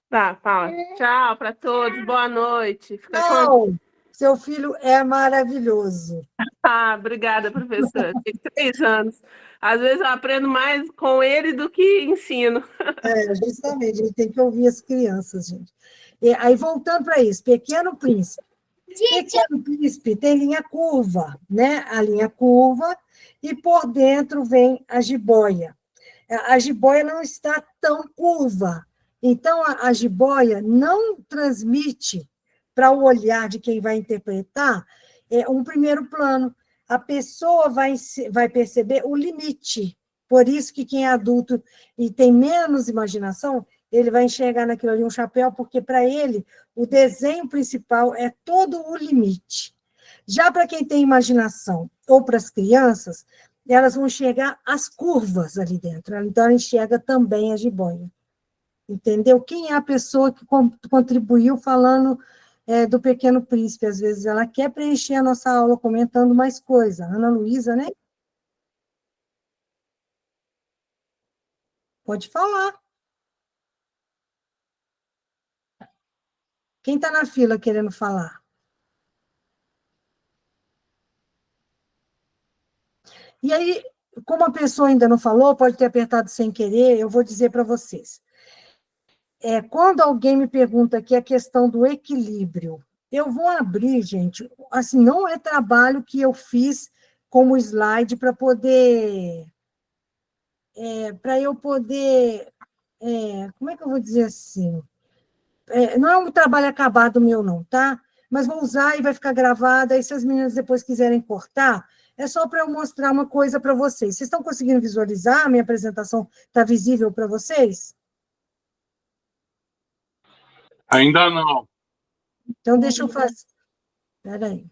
Tá, fala. Tchau para todos, boa noite. Não, Seu filho é maravilhoso. Ah, obrigada, professora. Tem 3 anos. Às vezes eu aprendo mais com ele do que ensino. Justamente, a gente tem que ouvir as crianças, gente. E aí, voltando para isso, Pequeno Príncipe. Pequeno Príncipe tem linha curva, né? A linha curva, e por dentro vem a jiboia. A jiboia não está tão curva, então a jiboia não transmite para o olhar de quem vai interpretar um primeiro plano. A pessoa vai perceber o limite. Por isso que quem é adulto e tem menos imaginação, ele vai enxergar naquilo ali um chapéu, porque para ele o desenho principal é todo o limite. Já para quem tem imaginação, ou para as crianças, elas vão enxergar as curvas ali dentro. Então, ela enxerga também a jiboia. Entendeu? Quem é a pessoa que contribuiu falando do Pequeno Príncipe? Às vezes ela quer preencher a nossa aula comentando mais coisa. Ana Luísa, né? Pode falar. Quem está na fila querendo falar? E aí, como a pessoa ainda não falou, pode ter apertado sem querer, eu vou dizer para vocês. Quando alguém me pergunta aqui a questão do equilíbrio, eu vou abrir, gente, assim, não é trabalho que eu fiz como slide para poder... como é que eu vou dizer assim? Não é um trabalho acabado meu, não, tá? Mas vou usar e vai ficar gravado, aí se as meninas depois quiserem cortar, é só para eu mostrar uma coisa para vocês. Vocês estão conseguindo visualizar? A minha apresentação está visível para vocês? Ainda não. Então, deixa eu fazer... Espera aí.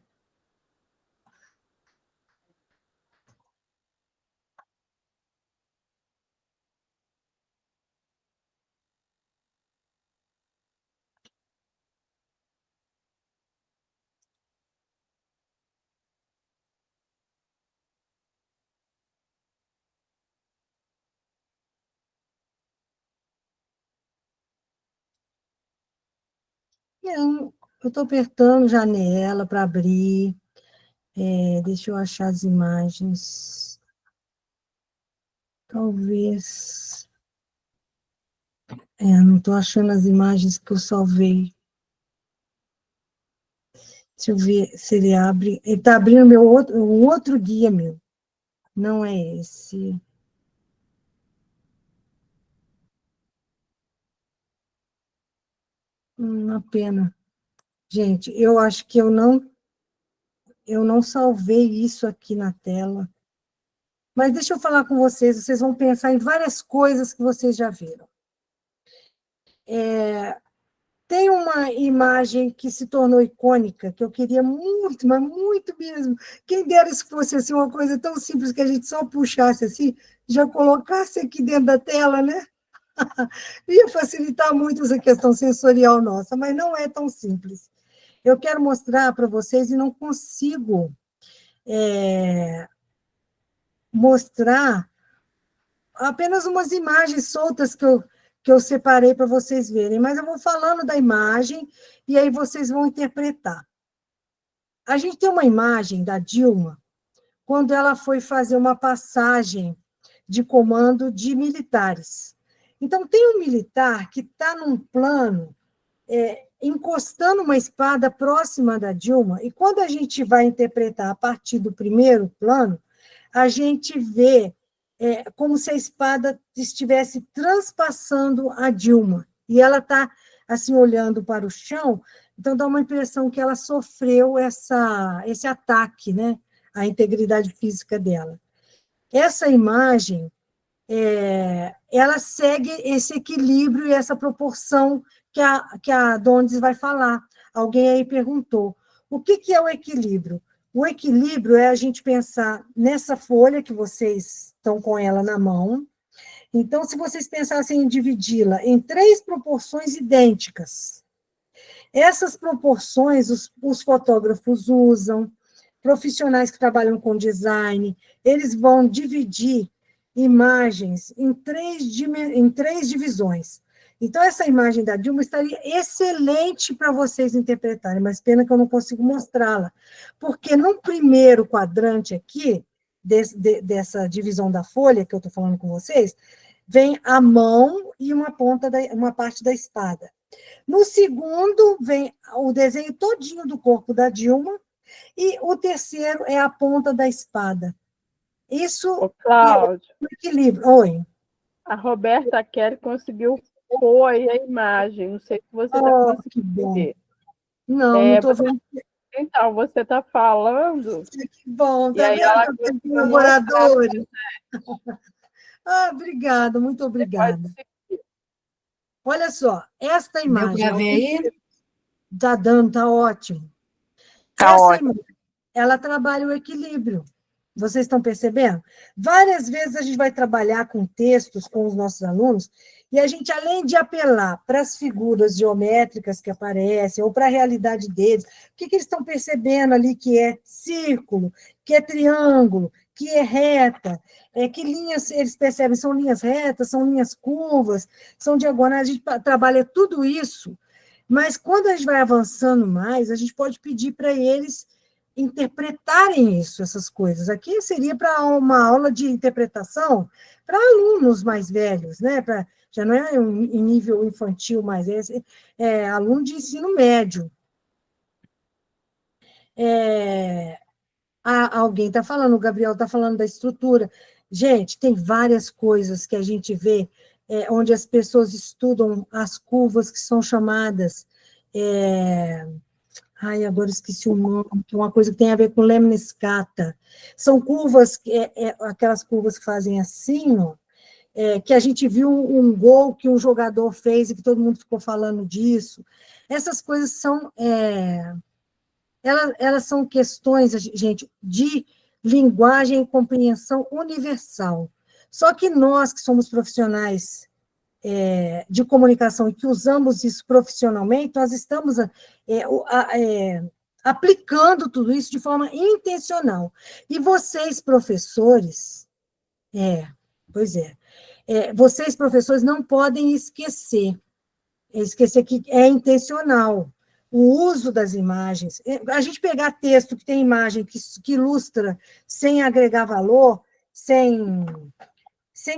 Eu estou apertando janela para abrir. Deixa eu achar as imagens. Talvez... não estou achando as imagens que eu salvei. Deixa eu ver se ele abre. Ele está abrindo um outro guia meu. Não é esse. Uma pena. Gente, eu acho que eu não salvei isso aqui na tela. Mas deixa eu falar com vocês vão pensar em várias coisas que vocês já viram. Tem uma imagem que se tornou icônica, que eu queria muito, mas muito mesmo. Quem dera se fosse assim, uma coisa tão simples que a gente só puxasse assim, já colocasse aqui dentro da tela, né? Ia facilitar muito essa questão sensorial nossa, mas não é tão simples. Eu quero mostrar para vocês e não consigo mostrar apenas umas imagens soltas que eu separei para vocês verem, mas eu vou falando da imagem e aí vocês vão interpretar. A gente tem uma imagem da Dilma quando ela foi fazer uma passagem de comando de militares. Então, tem um militar que está num plano, encostando uma espada próxima da Dilma, e quando a gente vai interpretar a partir do primeiro plano, a gente vê como se a espada estivesse transpassando a Dilma, e ela está, assim, olhando para o chão, então dá uma impressão que ela sofreu esse ataque, né, à integridade física dela. Essa imagem, ela segue esse equilíbrio e essa proporção que a Dondes vai falar. Alguém aí perguntou, o que é o equilíbrio? O equilíbrio é a gente pensar nessa folha que vocês estão com ela na mão. Então, se vocês pensassem em dividi-la em 3 proporções idênticas, essas proporções os fotógrafos usam, profissionais que trabalham com design, eles vão dividir imagens em 3 divisões. Então, essa imagem da Dilma estaria excelente para vocês interpretarem, mas pena que eu não consigo mostrá-la, porque no primeiro quadrante aqui, dessa divisão da folha que eu estou falando com vocês, vem a mão e uma parte da espada. No segundo, vem o desenho todinho do corpo da Dilma, e o terceiro é a ponta da espada. Isso Cláudio, é o equilíbrio. Oi. a Roberta Kelly conseguiu pôr aí a imagem. Não sei se você está conseguindo ver. Não estou vendo. Então, você está falando. Que bom, tá vendo? Colaboradores. Obrigada, muito obrigada. Olha só, esta imagem. Deu para ver aí? Está dando, está ótimo. Tá ótimo. Imagem, ela trabalha o equilíbrio. Vocês estão percebendo? Várias vezes a gente vai trabalhar com textos com os nossos alunos, e a gente, além de apelar para as figuras geométricas que aparecem, ou para a realidade deles, o que eles estão percebendo ali que é círculo, que é triângulo, que é reta, que linhas eles percebem, são linhas retas, são linhas curvas, são diagonais, a gente trabalha tudo isso, mas quando a gente vai avançando mais, a gente pode pedir para eles interpretarem isso, essas coisas. Aqui seria para uma aula de interpretação para alunos mais velhos, né? Já não é em nível infantil, mas é aluno de ensino médio. Alguém está falando, o Gabriel está falando da estrutura. Gente, tem várias coisas que a gente vê onde as pessoas estudam as curvas que são chamadas... agora esqueci o nome, que é uma coisa que tem a ver com lemniscata. São curvas, aquelas curvas que fazem assim, ó, que a gente viu um gol que um jogador fez e que todo mundo ficou falando disso. Essas coisas são... elas são questões, gente, de linguagem e compreensão universal. Só que nós, que somos profissionais de comunicação e que usamos isso profissionalmente, nós estamos aplicando tudo isso de forma intencional. E vocês, professores, vocês, professores, não podem esquecer que é intencional o uso das imagens. A gente pegar texto que tem imagem que ilustra sem agregar valor, sem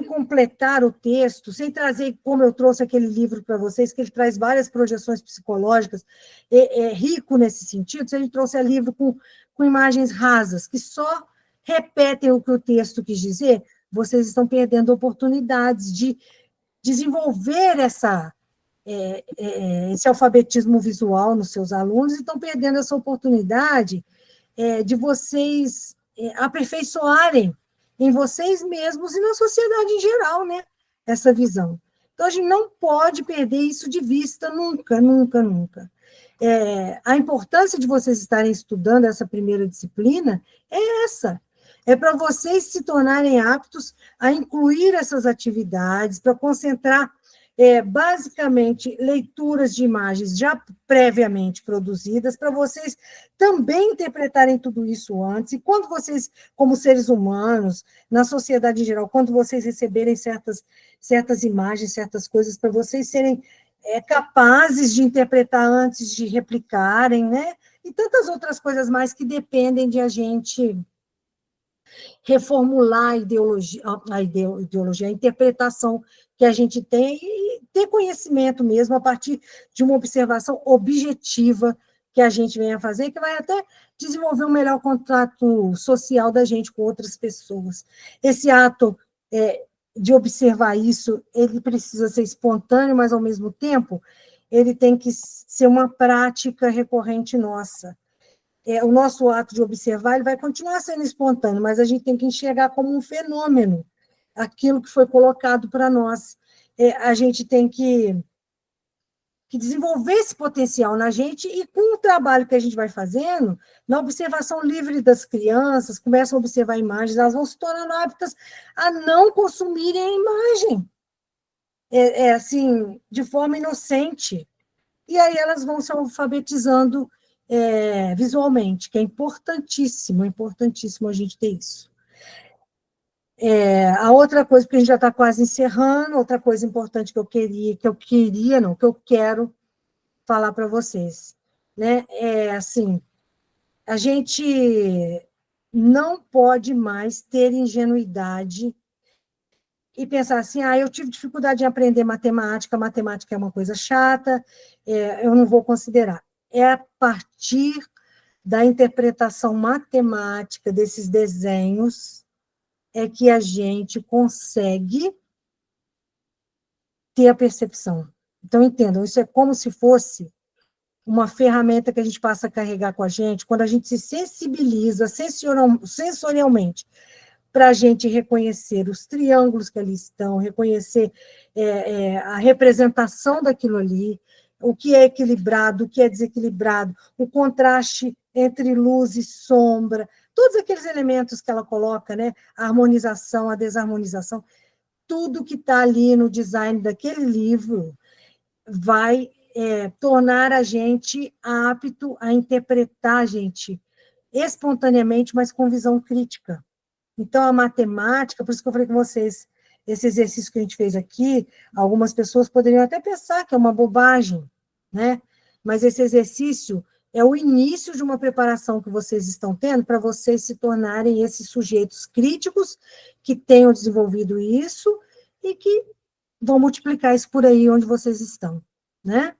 completar o texto, sem trazer, como eu trouxe aquele livro para vocês, que ele traz várias projeções psicológicas, é rico nesse sentido, se a gente trouxer livro com imagens rasas, que só repetem o que o texto quis dizer, vocês estão perdendo oportunidades de desenvolver esse alfabetismo visual nos seus alunos, e estão perdendo essa oportunidade de vocês aperfeiçoarem em vocês mesmos e na sociedade em geral, né? Essa visão. Então, a gente não pode perder isso de vista nunca, nunca, nunca. A importância de vocês estarem estudando essa primeira disciplina é essa. É para vocês se tornarem aptos a incluir essas atividades, para concentrar basicamente leituras de imagens já previamente produzidas, para vocês também interpretarem tudo isso antes, e quando vocês, como seres humanos, na sociedade em geral, quando vocês receberem certas imagens, certas coisas, para vocês serem capazes de interpretar antes de replicarem, né? E tantas outras coisas mais que dependem de a gente reformular a interpretação que a gente tem e ter conhecimento mesmo a partir de uma observação objetiva que a gente venha fazer, que vai até desenvolver um melhor contato social da gente com outras pessoas. Esse ato de observar isso, ele precisa ser espontâneo, mas, ao mesmo tempo, ele tem que ser uma prática recorrente nossa. O nosso ato de observar, ele vai continuar sendo espontâneo, mas a gente tem que enxergar como um fenômeno aquilo que foi colocado para nós. A gente tem que desenvolver esse potencial na gente, e com o trabalho que a gente vai fazendo, na observação livre das crianças, começam a observar imagens, elas vão se tornando aptas a não consumirem a imagem, assim, de forma inocente. E aí elas vão se alfabetizando visualmente, que é importantíssimo a gente ter isso. A outra coisa, porque a gente já está quase encerrando, outra coisa importante que eu quero falar para vocês, né? Assim, a gente não pode mais ter ingenuidade e pensar assim, eu tive dificuldade em aprender matemática é uma coisa chata, eu não vou considerar. É a partir da interpretação matemática desses desenhos é que a gente consegue ter a percepção. Então, entendam, isso é como se fosse uma ferramenta que a gente passa a carregar com a gente, quando a gente se sensibiliza sensorialmente para a gente reconhecer os triângulos que ali estão, reconhecer a representação daquilo ali, o que é equilibrado, o que é desequilibrado, o contraste entre luz e sombra, todos aqueles elementos que ela coloca, né? A harmonização, a desarmonização, tudo que está ali no design daquele livro vai tornar a gente apto a interpretar a gente espontaneamente, mas com visão crítica. Então, a matemática, por isso que eu falei com vocês, esse exercício que a gente fez aqui, algumas pessoas poderiam até pensar que é uma bobagem, né? Mas esse exercício é o início de uma preparação que vocês estão tendo para vocês se tornarem esses sujeitos críticos que tenham desenvolvido isso e que vão multiplicar isso por aí onde vocês estão, né?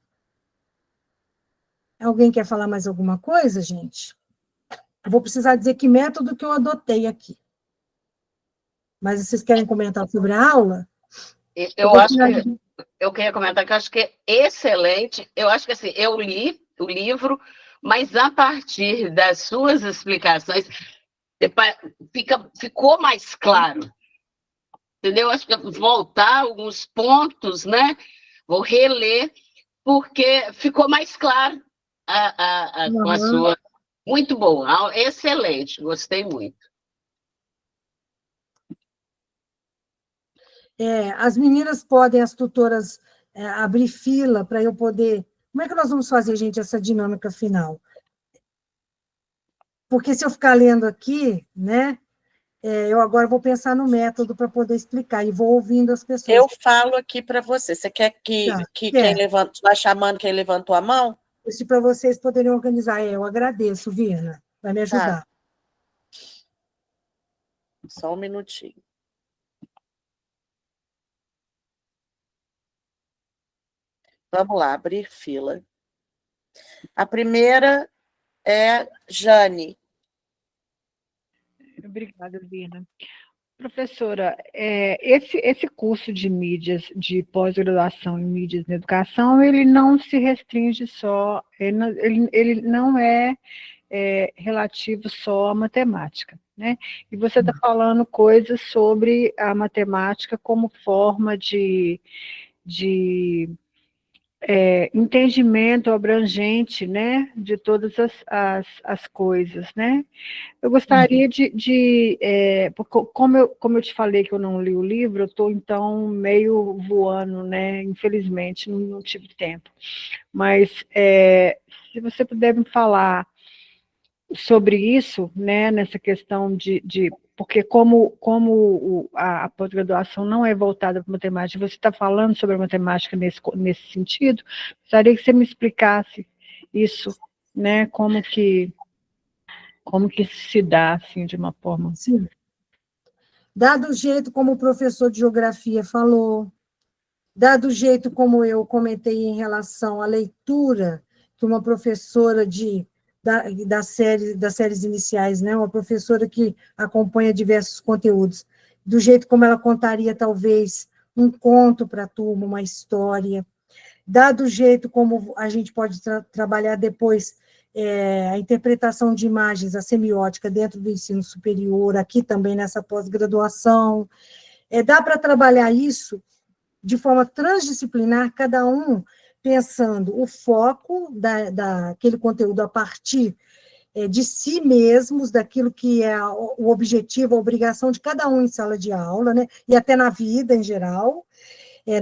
Alguém quer falar mais alguma coisa, gente? Eu vou precisar dizer que método que eu adotei aqui. Mas vocês querem comentar sobre a aula? Eu queria comentar que eu acho que é excelente. Eu acho que assim, eu li o livro, mas a partir das suas explicações ficou mais claro. Entendeu? Eu acho que voltar alguns pontos, né? Vou reler, porque ficou mais claro com a sua. Muito bom, excelente, gostei muito. As meninas podem, as tutoras, abrir fila para eu poder... Como é que nós vamos fazer, gente, essa dinâmica final? Porque se eu ficar lendo aqui, né, eu agora vou pensar no método para poder explicar, e vou ouvindo as pessoas. Eu falo aqui para você. Você quer que quem levantou, vai chamando quem levantou a mão? Isso para vocês poderem organizar. Eu agradeço, Virna, vai me ajudar. Tá. Só um minutinho. Vamos lá, abrir fila. A primeira é Jane. Obrigada, Virna. Professora, esse curso de mídias, de pós-graduação em mídias na educação, ele não se restringe só, ele não é relativo só à matemática, né? E você está falando coisas sobre a matemática como forma de entendimento abrangente, né, de todas as coisas, né? Eu gostaria porque como eu te falei que eu não li o livro, eu estou, então, meio voando, né? Infelizmente, não tive tempo. Mas, se você puder me falar sobre isso, né, nessa questão porque como a pós-graduação não é voltada para matemática, você está falando sobre a matemática nesse sentido, gostaria que você me explicasse isso, né, como que se dá, assim, de uma forma... Sim. Dado o jeito como o professor de geografia falou, dado o jeito como eu comentei em relação à leitura, que uma professora das séries iniciais, né, uma professora que acompanha diversos conteúdos, do jeito como ela contaria, talvez, um conto para a turma, uma história, dado o jeito como a gente pode trabalhar depois a interpretação de imagens, a semiótica dentro do ensino superior, aqui também nessa pós-graduação, dá para trabalhar isso de forma transdisciplinar, cada um pensando o foco daquele conteúdo a partir de si mesmos, daquilo que é o objetivo, a obrigação de cada um em sala de aula, né? E até na vida em geral,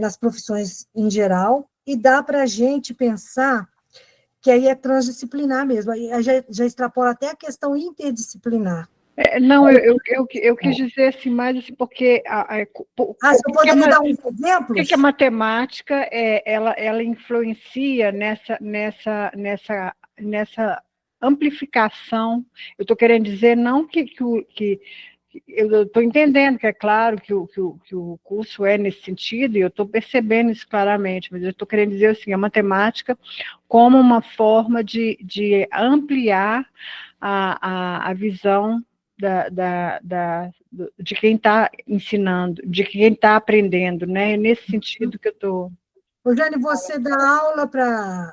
nas profissões em geral, e dá para a gente pensar que aí é transdisciplinar mesmo, aí já extrapola até a questão interdisciplinar, Não, eu quis dizer assim, mais assim, porque você poderia dar uns exemplos? Por que a matemática ela influencia nessa amplificação? Eu estou querendo dizer não que eu estou entendendo que é claro que o curso é nesse sentido, e eu estou percebendo isso claramente, mas eu estou querendo dizer assim, a matemática como uma forma de ampliar a visão de quem está ensinando, de quem está aprendendo, né? É nesse sentido que eu estou... Jane, você dá aula para...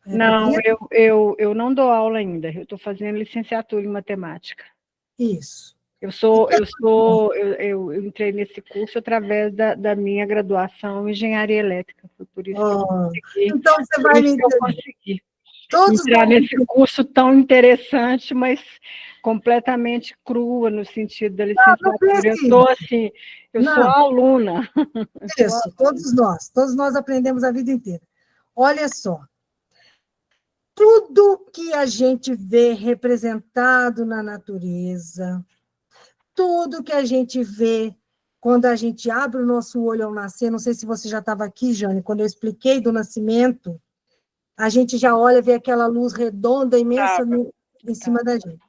Não, eu não dou aula ainda, eu estou fazendo licenciatura em matemática. Isso. Eu entrei nesse curso através da minha graduação em engenharia elétrica, foi por isso que eu consegui. Então você vai me conseguir entrar nesse curso tão interessante, mas completamente crua no sentido da licenciatura. Eu estou assim, eu sou aluna. Isso, todos nós aprendemos a vida inteira. Olha só, tudo que a gente vê representado na natureza, tudo que a gente vê quando a gente abre o nosso olho ao nascer, não sei se você já estava aqui, Jane, quando eu expliquei do nascimento, a gente já olha e vê aquela luz redonda, imensa em cima da gente.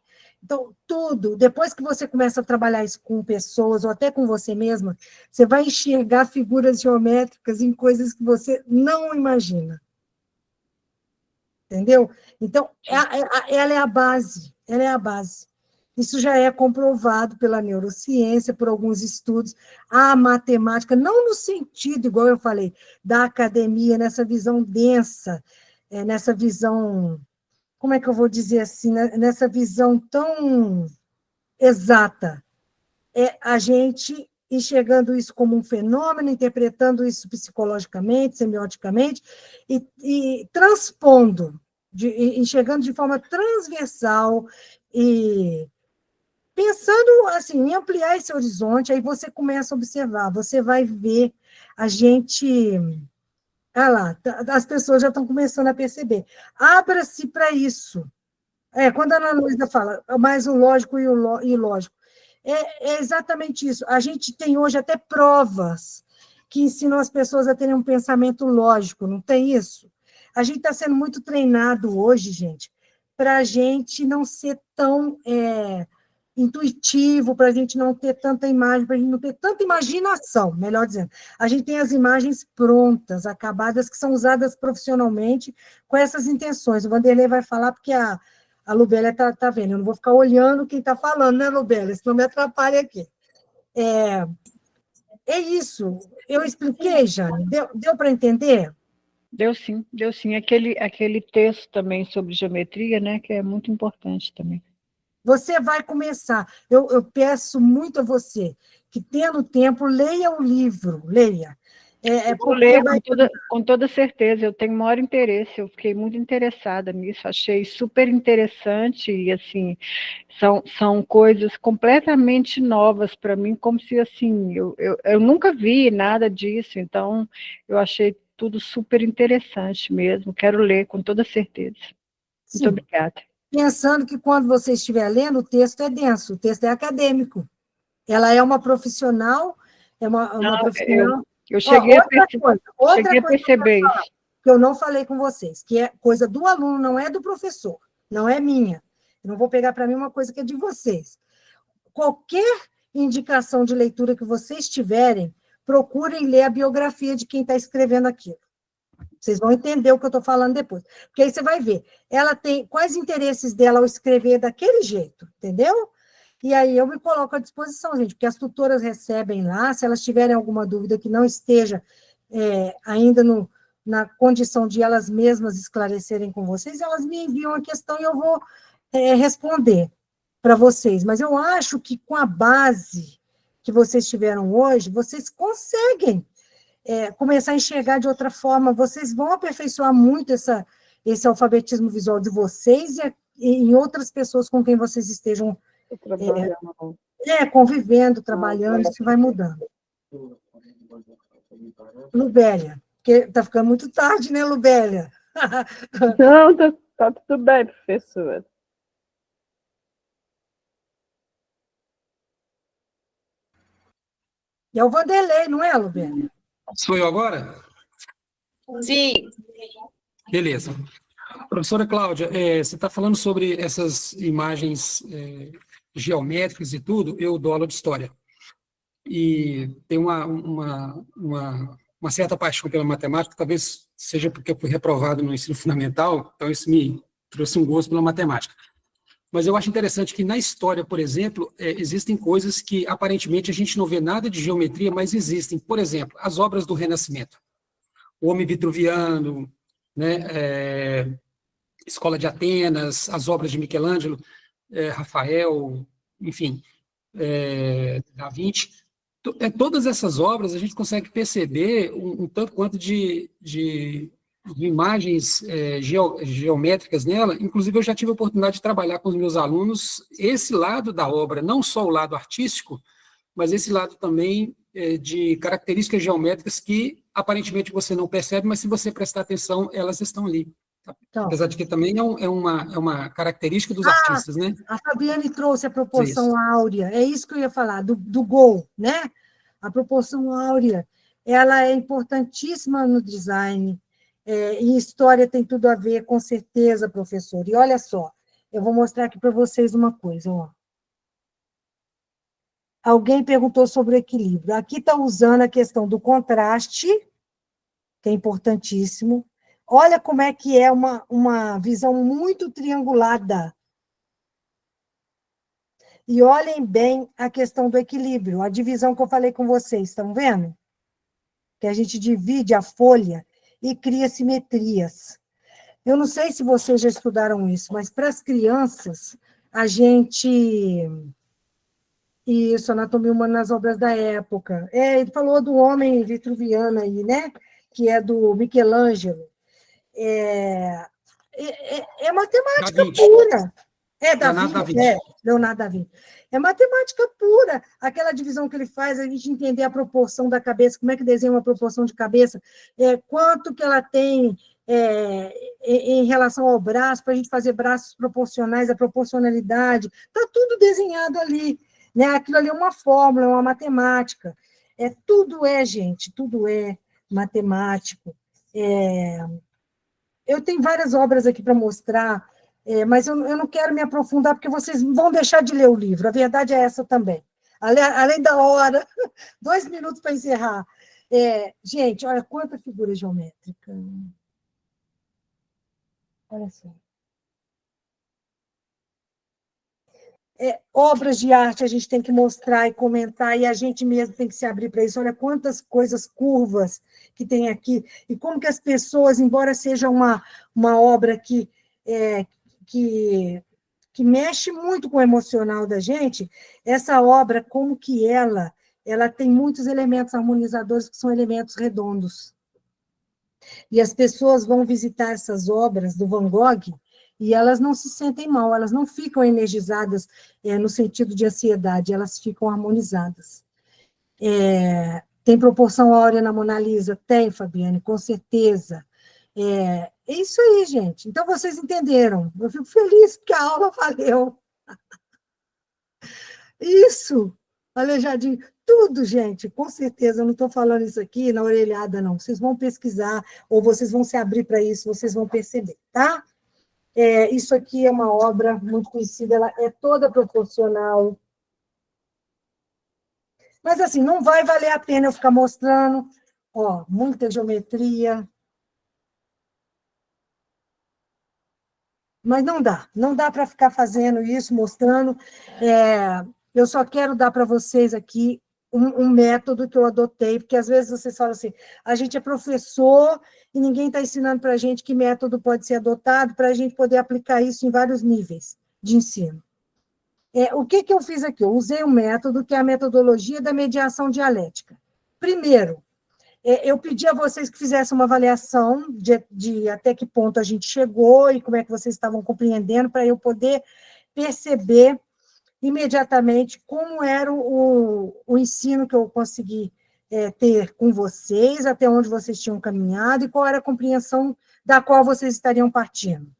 Então, tudo, depois que você começa a trabalhar isso com pessoas, ou até com você mesma, você vai enxergar figuras geométricas em coisas que você não imagina. Entendeu? Então, ela é a base, ela é a base. Isso já é comprovado pela neurociência, por alguns estudos. A matemática, não no sentido, igual eu falei, da academia, nessa visão densa, nessa visão, como é que eu vou dizer assim, nessa visão tão exata. É a gente enxergando isso como um fenômeno, interpretando isso psicologicamente, semioticamente, e transpondo, enxergando de forma transversal e pensando assim, em ampliar esse horizonte, aí você começa a observar, você vai ver a gente... Ah lá, as pessoas já estão começando a perceber. Abra-se para isso. Quando a Ana Luísa fala, mais o lógico e o ilógico, é exatamente isso. A gente tem hoje até provas que ensinam as pessoas a terem um pensamento lógico, não tem isso? A gente está sendo muito treinado hoje, gente, para a gente não ser tão intuitivo, para a gente não ter tanta imagem, para a gente não ter tanta imaginação, melhor dizendo. A gente tem as imagens prontas, acabadas, que são usadas profissionalmente com essas intenções. O Vanderlei vai falar porque a Lubélia está vendo. Eu não vou ficar olhando quem está falando, né, Lubélia? Senão me atrapalha aqui. É isso. Eu expliquei, Jane? Deu para entender? Deu sim. Aquele texto também sobre geometria, né, que é muito importante também. Você vai começar. Eu peço muito a você que, tendo tempo, leia o livro, leia. Vou ler com toda certeza, eu tenho maior interesse, eu fiquei muito interessada nisso, achei super interessante, e assim, são coisas completamente novas para mim, como se assim, eu nunca vi nada disso, então eu achei tudo super interessante mesmo, quero ler com toda certeza. Sim. Muito obrigada. Pensando que quando você estiver lendo, o texto é denso, o texto é acadêmico. Ela é uma profissional, profissional... Eu cheguei a perceber isso. Que eu não falei com vocês, que é coisa do aluno, não é do professor, não é minha. Eu não vou pegar para mim uma coisa que é de vocês. Qualquer indicação de leitura que vocês tiverem, procurem ler a biografia de quem está escrevendo aquilo. Vocês vão entender o que eu estou falando depois. Porque aí você vai ver, ela tem quais interesses dela ao escrever daquele jeito, entendeu? E aí eu me coloco à disposição, gente, porque as tutoras recebem lá, se elas tiverem alguma dúvida que não esteja ainda na condição de elas mesmas esclarecerem com vocês, elas me enviam a questão e eu vou responder para vocês. Mas eu acho que com a base que vocês tiveram hoje, vocês conseguem começar a enxergar de outra forma, vocês vão aperfeiçoar muito esse alfabetismo visual de vocês e em outras pessoas com quem vocês estejam convivendo, trabalhando, isso vai mudando. Lubélia, porque está ficando muito tarde, né, Lubélia? Não, tá tudo bem, professora. É o Vanderlei, não é, Lubélia? Sou eu agora? Sim. Beleza. Professora Cláudia, você está falando sobre essas imagens geométricas e tudo, eu dou aula de história. E tenho uma certa paixão pela matemática, talvez seja porque eu fui reprovado no ensino fundamental, então isso me trouxe um gosto pela matemática. Mas eu acho interessante que na história, por exemplo, existem coisas que aparentemente a gente não vê nada de geometria, mas existem. Por exemplo, as obras do Renascimento. O Homem Vitruviano, né, Escola de Atenas, as obras de Michelangelo, Rafael, enfim, Da Vinci. Todas essas obras a gente consegue perceber um tanto quanto de imagens geométricas nela. Inclusive, eu já tive a oportunidade de trabalhar com os meus alunos esse lado da obra, não só o lado artístico, mas esse lado também de características geométricas que aparentemente você não percebe, mas se você prestar atenção, elas estão ali. Então, apesar de que também é uma característica dos artistas, né? A Fabiane trouxe a proporção áurea, é isso que eu ia falar, do gol, né? A proporção áurea, ela é importantíssima no design, e história tem tudo a ver, com certeza, professor. E olha só, eu vou mostrar aqui para vocês uma coisa, ó. Alguém perguntou sobre o equilíbrio. Aqui está usando a questão do contraste, que é importantíssimo. Olha como é que é uma visão muito triangulada. E olhem bem a questão do equilíbrio, a divisão que eu falei com vocês, estão vendo? Que a gente divide a folha e cria simetrias. Eu não sei se vocês já estudaram isso, mas para as crianças, a gente... Isso, anatomia humana nas obras da época. Ele falou do homem vitruviano aí, né? Que é do Michelangelo. É matemática pura. Leonardo da Vinci. É matemática pura. Aquela divisão que ele faz, a gente entender a proporção da cabeça, como é que desenha uma proporção de cabeça, quanto que ela tem em relação ao braço, para a gente fazer braços proporcionais, a proporcionalidade. Está tudo desenhado ali. Né? Aquilo ali é uma fórmula, é uma matemática. Tudo gente, tudo é matemático. Eu tenho várias obras aqui para mostrar, mas eu não quero me aprofundar, porque vocês vão deixar de ler o livro. A verdade é essa também. Além da hora, 2 minutos para encerrar. Gente, olha quanta figura geométrica. Olha só. Obras de arte a gente tem que mostrar e comentar, e a gente mesmo tem que se abrir para isso. Olha quantas coisas curvas que tem aqui, e como que as pessoas, embora seja uma obra que mexe muito com o emocional da gente, essa obra, como que ela tem muitos elementos harmonizadores que são elementos redondos. E as pessoas vão visitar essas obras do Van Gogh, e elas não se sentem mal, elas não ficam energizadas no sentido de ansiedade, elas ficam harmonizadas. Tem proporção áurea na Mona Lisa? Tem, Fabiane, com certeza. É isso aí, gente. Então, vocês entenderam. Eu fico feliz porque a aula valeu. Isso, Aleijadinho. Tudo, gente, com certeza. Eu não estou falando isso aqui na orelhada, não. Vocês vão pesquisar, ou vocês vão se abrir para isso, vocês vão perceber, tá? Isso aqui é uma obra muito conhecida, ela é toda proporcional. Mas, assim, não vai valer a pena eu ficar mostrando, muita geometria. Mas não dá para ficar fazendo isso, mostrando. Eu só quero dar para vocês aqui um método que eu adotei, porque às vezes vocês falam assim, a gente é professor e ninguém está ensinando para a gente que método pode ser adotado para a gente poder aplicar isso em vários níveis de ensino. O que eu fiz aqui? Eu usei um método que é a metodologia da mediação dialética. Primeiro, eu pedi a vocês que fizessem uma avaliação de até que ponto a gente chegou e como é que vocês estavam compreendendo, para eu poder perceber imediatamente como era o ensino que eu consegui ter com vocês, até onde vocês tinham caminhado e qual era a compreensão da qual vocês estariam partindo.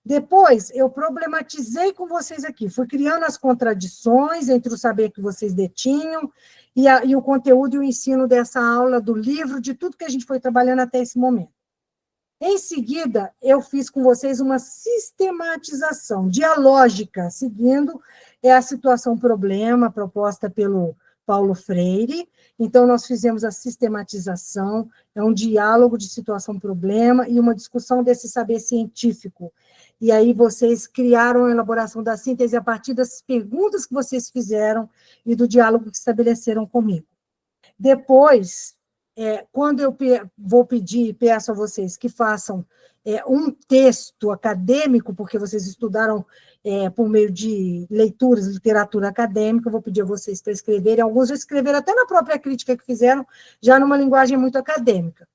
Depois, eu problematizei com vocês aqui, fui criando as contradições entre o saber que vocês detinham e o conteúdo e o ensino dessa aula, do livro, de tudo que a gente foi trabalhando até esse momento. Em seguida, eu fiz com vocês uma sistematização dialógica, seguindo a situação-problema proposta pelo Paulo Freire. Então, nós fizemos a sistematização, é um diálogo de situação-problema e uma discussão desse saber científico. E aí vocês criaram a elaboração da síntese a partir das perguntas que vocês fizeram e do diálogo que estabeleceram comigo. Depois, quando eu vou pedir e peço a vocês que façam um texto acadêmico, porque vocês estudaram por meio de leituras, literatura acadêmica, eu vou pedir a vocês para escreverem, alguns já escreveram até na própria crítica que fizeram, já numa linguagem muito acadêmica.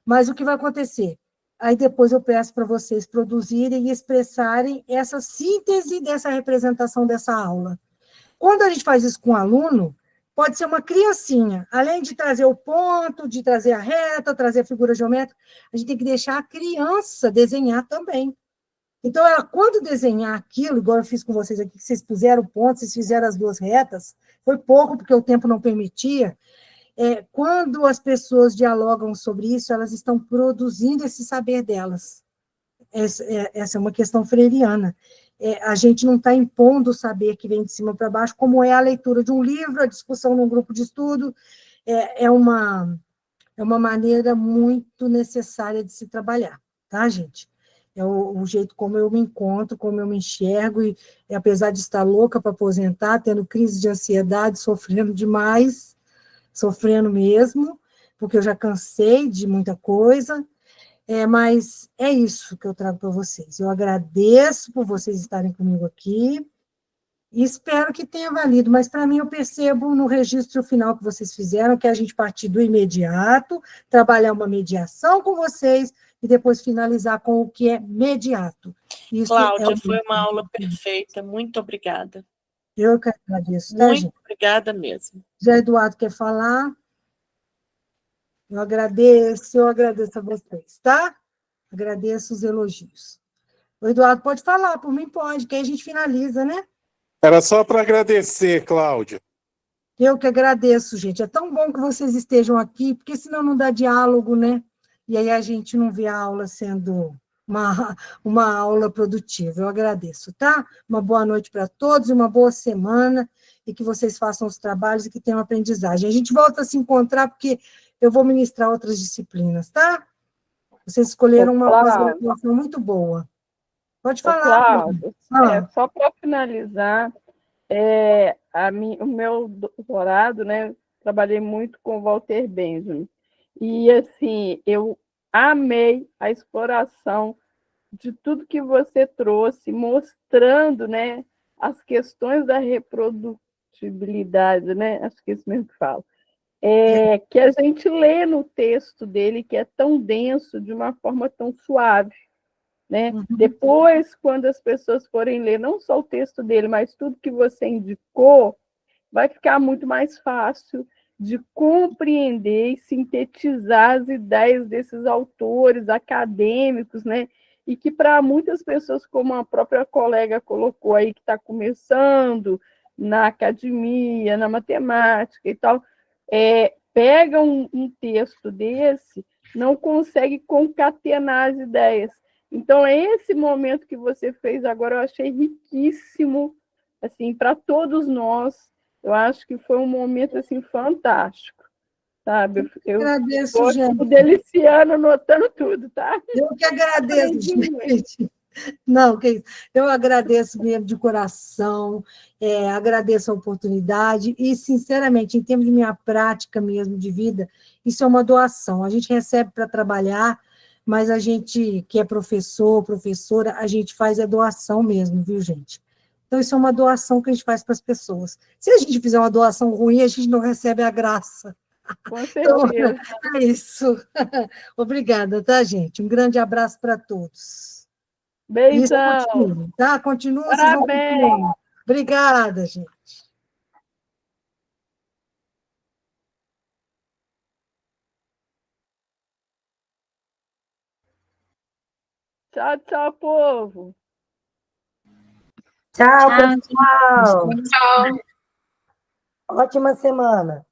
Mas o que vai acontecer? Aí depois eu peço para vocês produzirem e expressarem essa síntese dessa representação dessa aula. Quando a gente faz isso com um aluno, pode ser uma criancinha, além de trazer o ponto, de trazer a reta, trazer a figura geométrica, a gente tem que deixar a criança desenhar também. Então, ela, quando desenhar aquilo, igual eu fiz com vocês aqui, que vocês puseram o ponto, vocês fizeram as duas retas, foi pouco, porque o tempo não permitia, quando as pessoas dialogam sobre isso, elas estão produzindo esse saber delas. Essa é uma questão freiriana. A gente não está impondo o saber que vem de cima para baixo, como é a leitura de um livro, a discussão num grupo de estudo, é uma maneira muito necessária de se trabalhar, tá, gente? É o jeito como eu me encontro, como eu me enxergo, e apesar de estar louca para aposentar, tendo crise de ansiedade, sofrendo demais, sofrendo mesmo, porque eu já cansei de muita coisa, mas é isso que eu trago para vocês. Eu agradeço por vocês estarem comigo aqui, e espero que tenha valido, mas para mim eu percebo no registro final que vocês fizeram, que a gente partir do imediato, trabalhar uma mediação com vocês, e depois finalizar com o que é mediato. Isso Cláudia, foi uma aula perfeita, muito obrigada. Eu que agradeço, tá, Muito gente? obrigada mesmo. Já Eduardo quer falar? Eu agradeço a vocês, tá? Agradeço os elogios. O Eduardo pode falar, por mim pode, que aí a gente finaliza, né? Era só para agradecer, Cláudia. Eu que agradeço, gente. É tão bom que vocês estejam aqui, porque senão não dá diálogo, né? E aí a gente não vê a aula sendo uma aula produtiva. Eu agradeço, tá? Uma boa noite para todos, uma boa semana, e que vocês façam os trabalhos e que tenham aprendizagem. A gente volta a se encontrar, porque eu vou ministrar outras disciplinas, tá? Vocês escolheram uma pós-graduação muito boa. Pode falar. Cláudio, só para finalizar, o meu doutorado, né, trabalhei muito com o Walter Benjamin, e assim, eu amei a exploração de tudo que você trouxe, mostrando, né, as questões da reprodutibilidade, né, acho que é isso mesmo que falo, que a gente lê no texto dele, que é tão denso, de uma forma tão suave. Né? Depois, quando as pessoas forem ler não só o texto dele, mas tudo que você indicou, vai ficar muito mais fácil de compreender e sintetizar as ideias desses autores acadêmicos, né? E que para muitas pessoas, como a própria colega colocou aí, que está começando na academia, na matemática e tal, pega um texto desse, não consegue concatenar as ideias. Então, esse momento que você fez agora, eu achei riquíssimo, assim, para todos nós. Eu acho que foi um momento, assim, fantástico, sabe? Eu agradeço, gente. deliciando, anotando tudo, tá? Eu que agradeço, gente. Não, que isso. Eu agradeço mesmo de coração, agradeço a oportunidade e, sinceramente, em termos de minha prática mesmo de vida, isso é uma doação. A gente recebe para trabalhar, mas a gente que é professor, professora, a gente faz a doação mesmo, viu, gente? Então, isso é uma doação que a gente faz para as pessoas. Se a gente fizer uma doação ruim, a gente não recebe a graça. Com certeza. Então, é isso. Obrigada, tá, gente? Um grande abraço para todos. Beijão. Continua, tá? Continua, Parabéns. vocês vão bem. Obrigada, gente. Tchau, tchau, povo. Tchau, pessoal. Tchau. Ótima semana.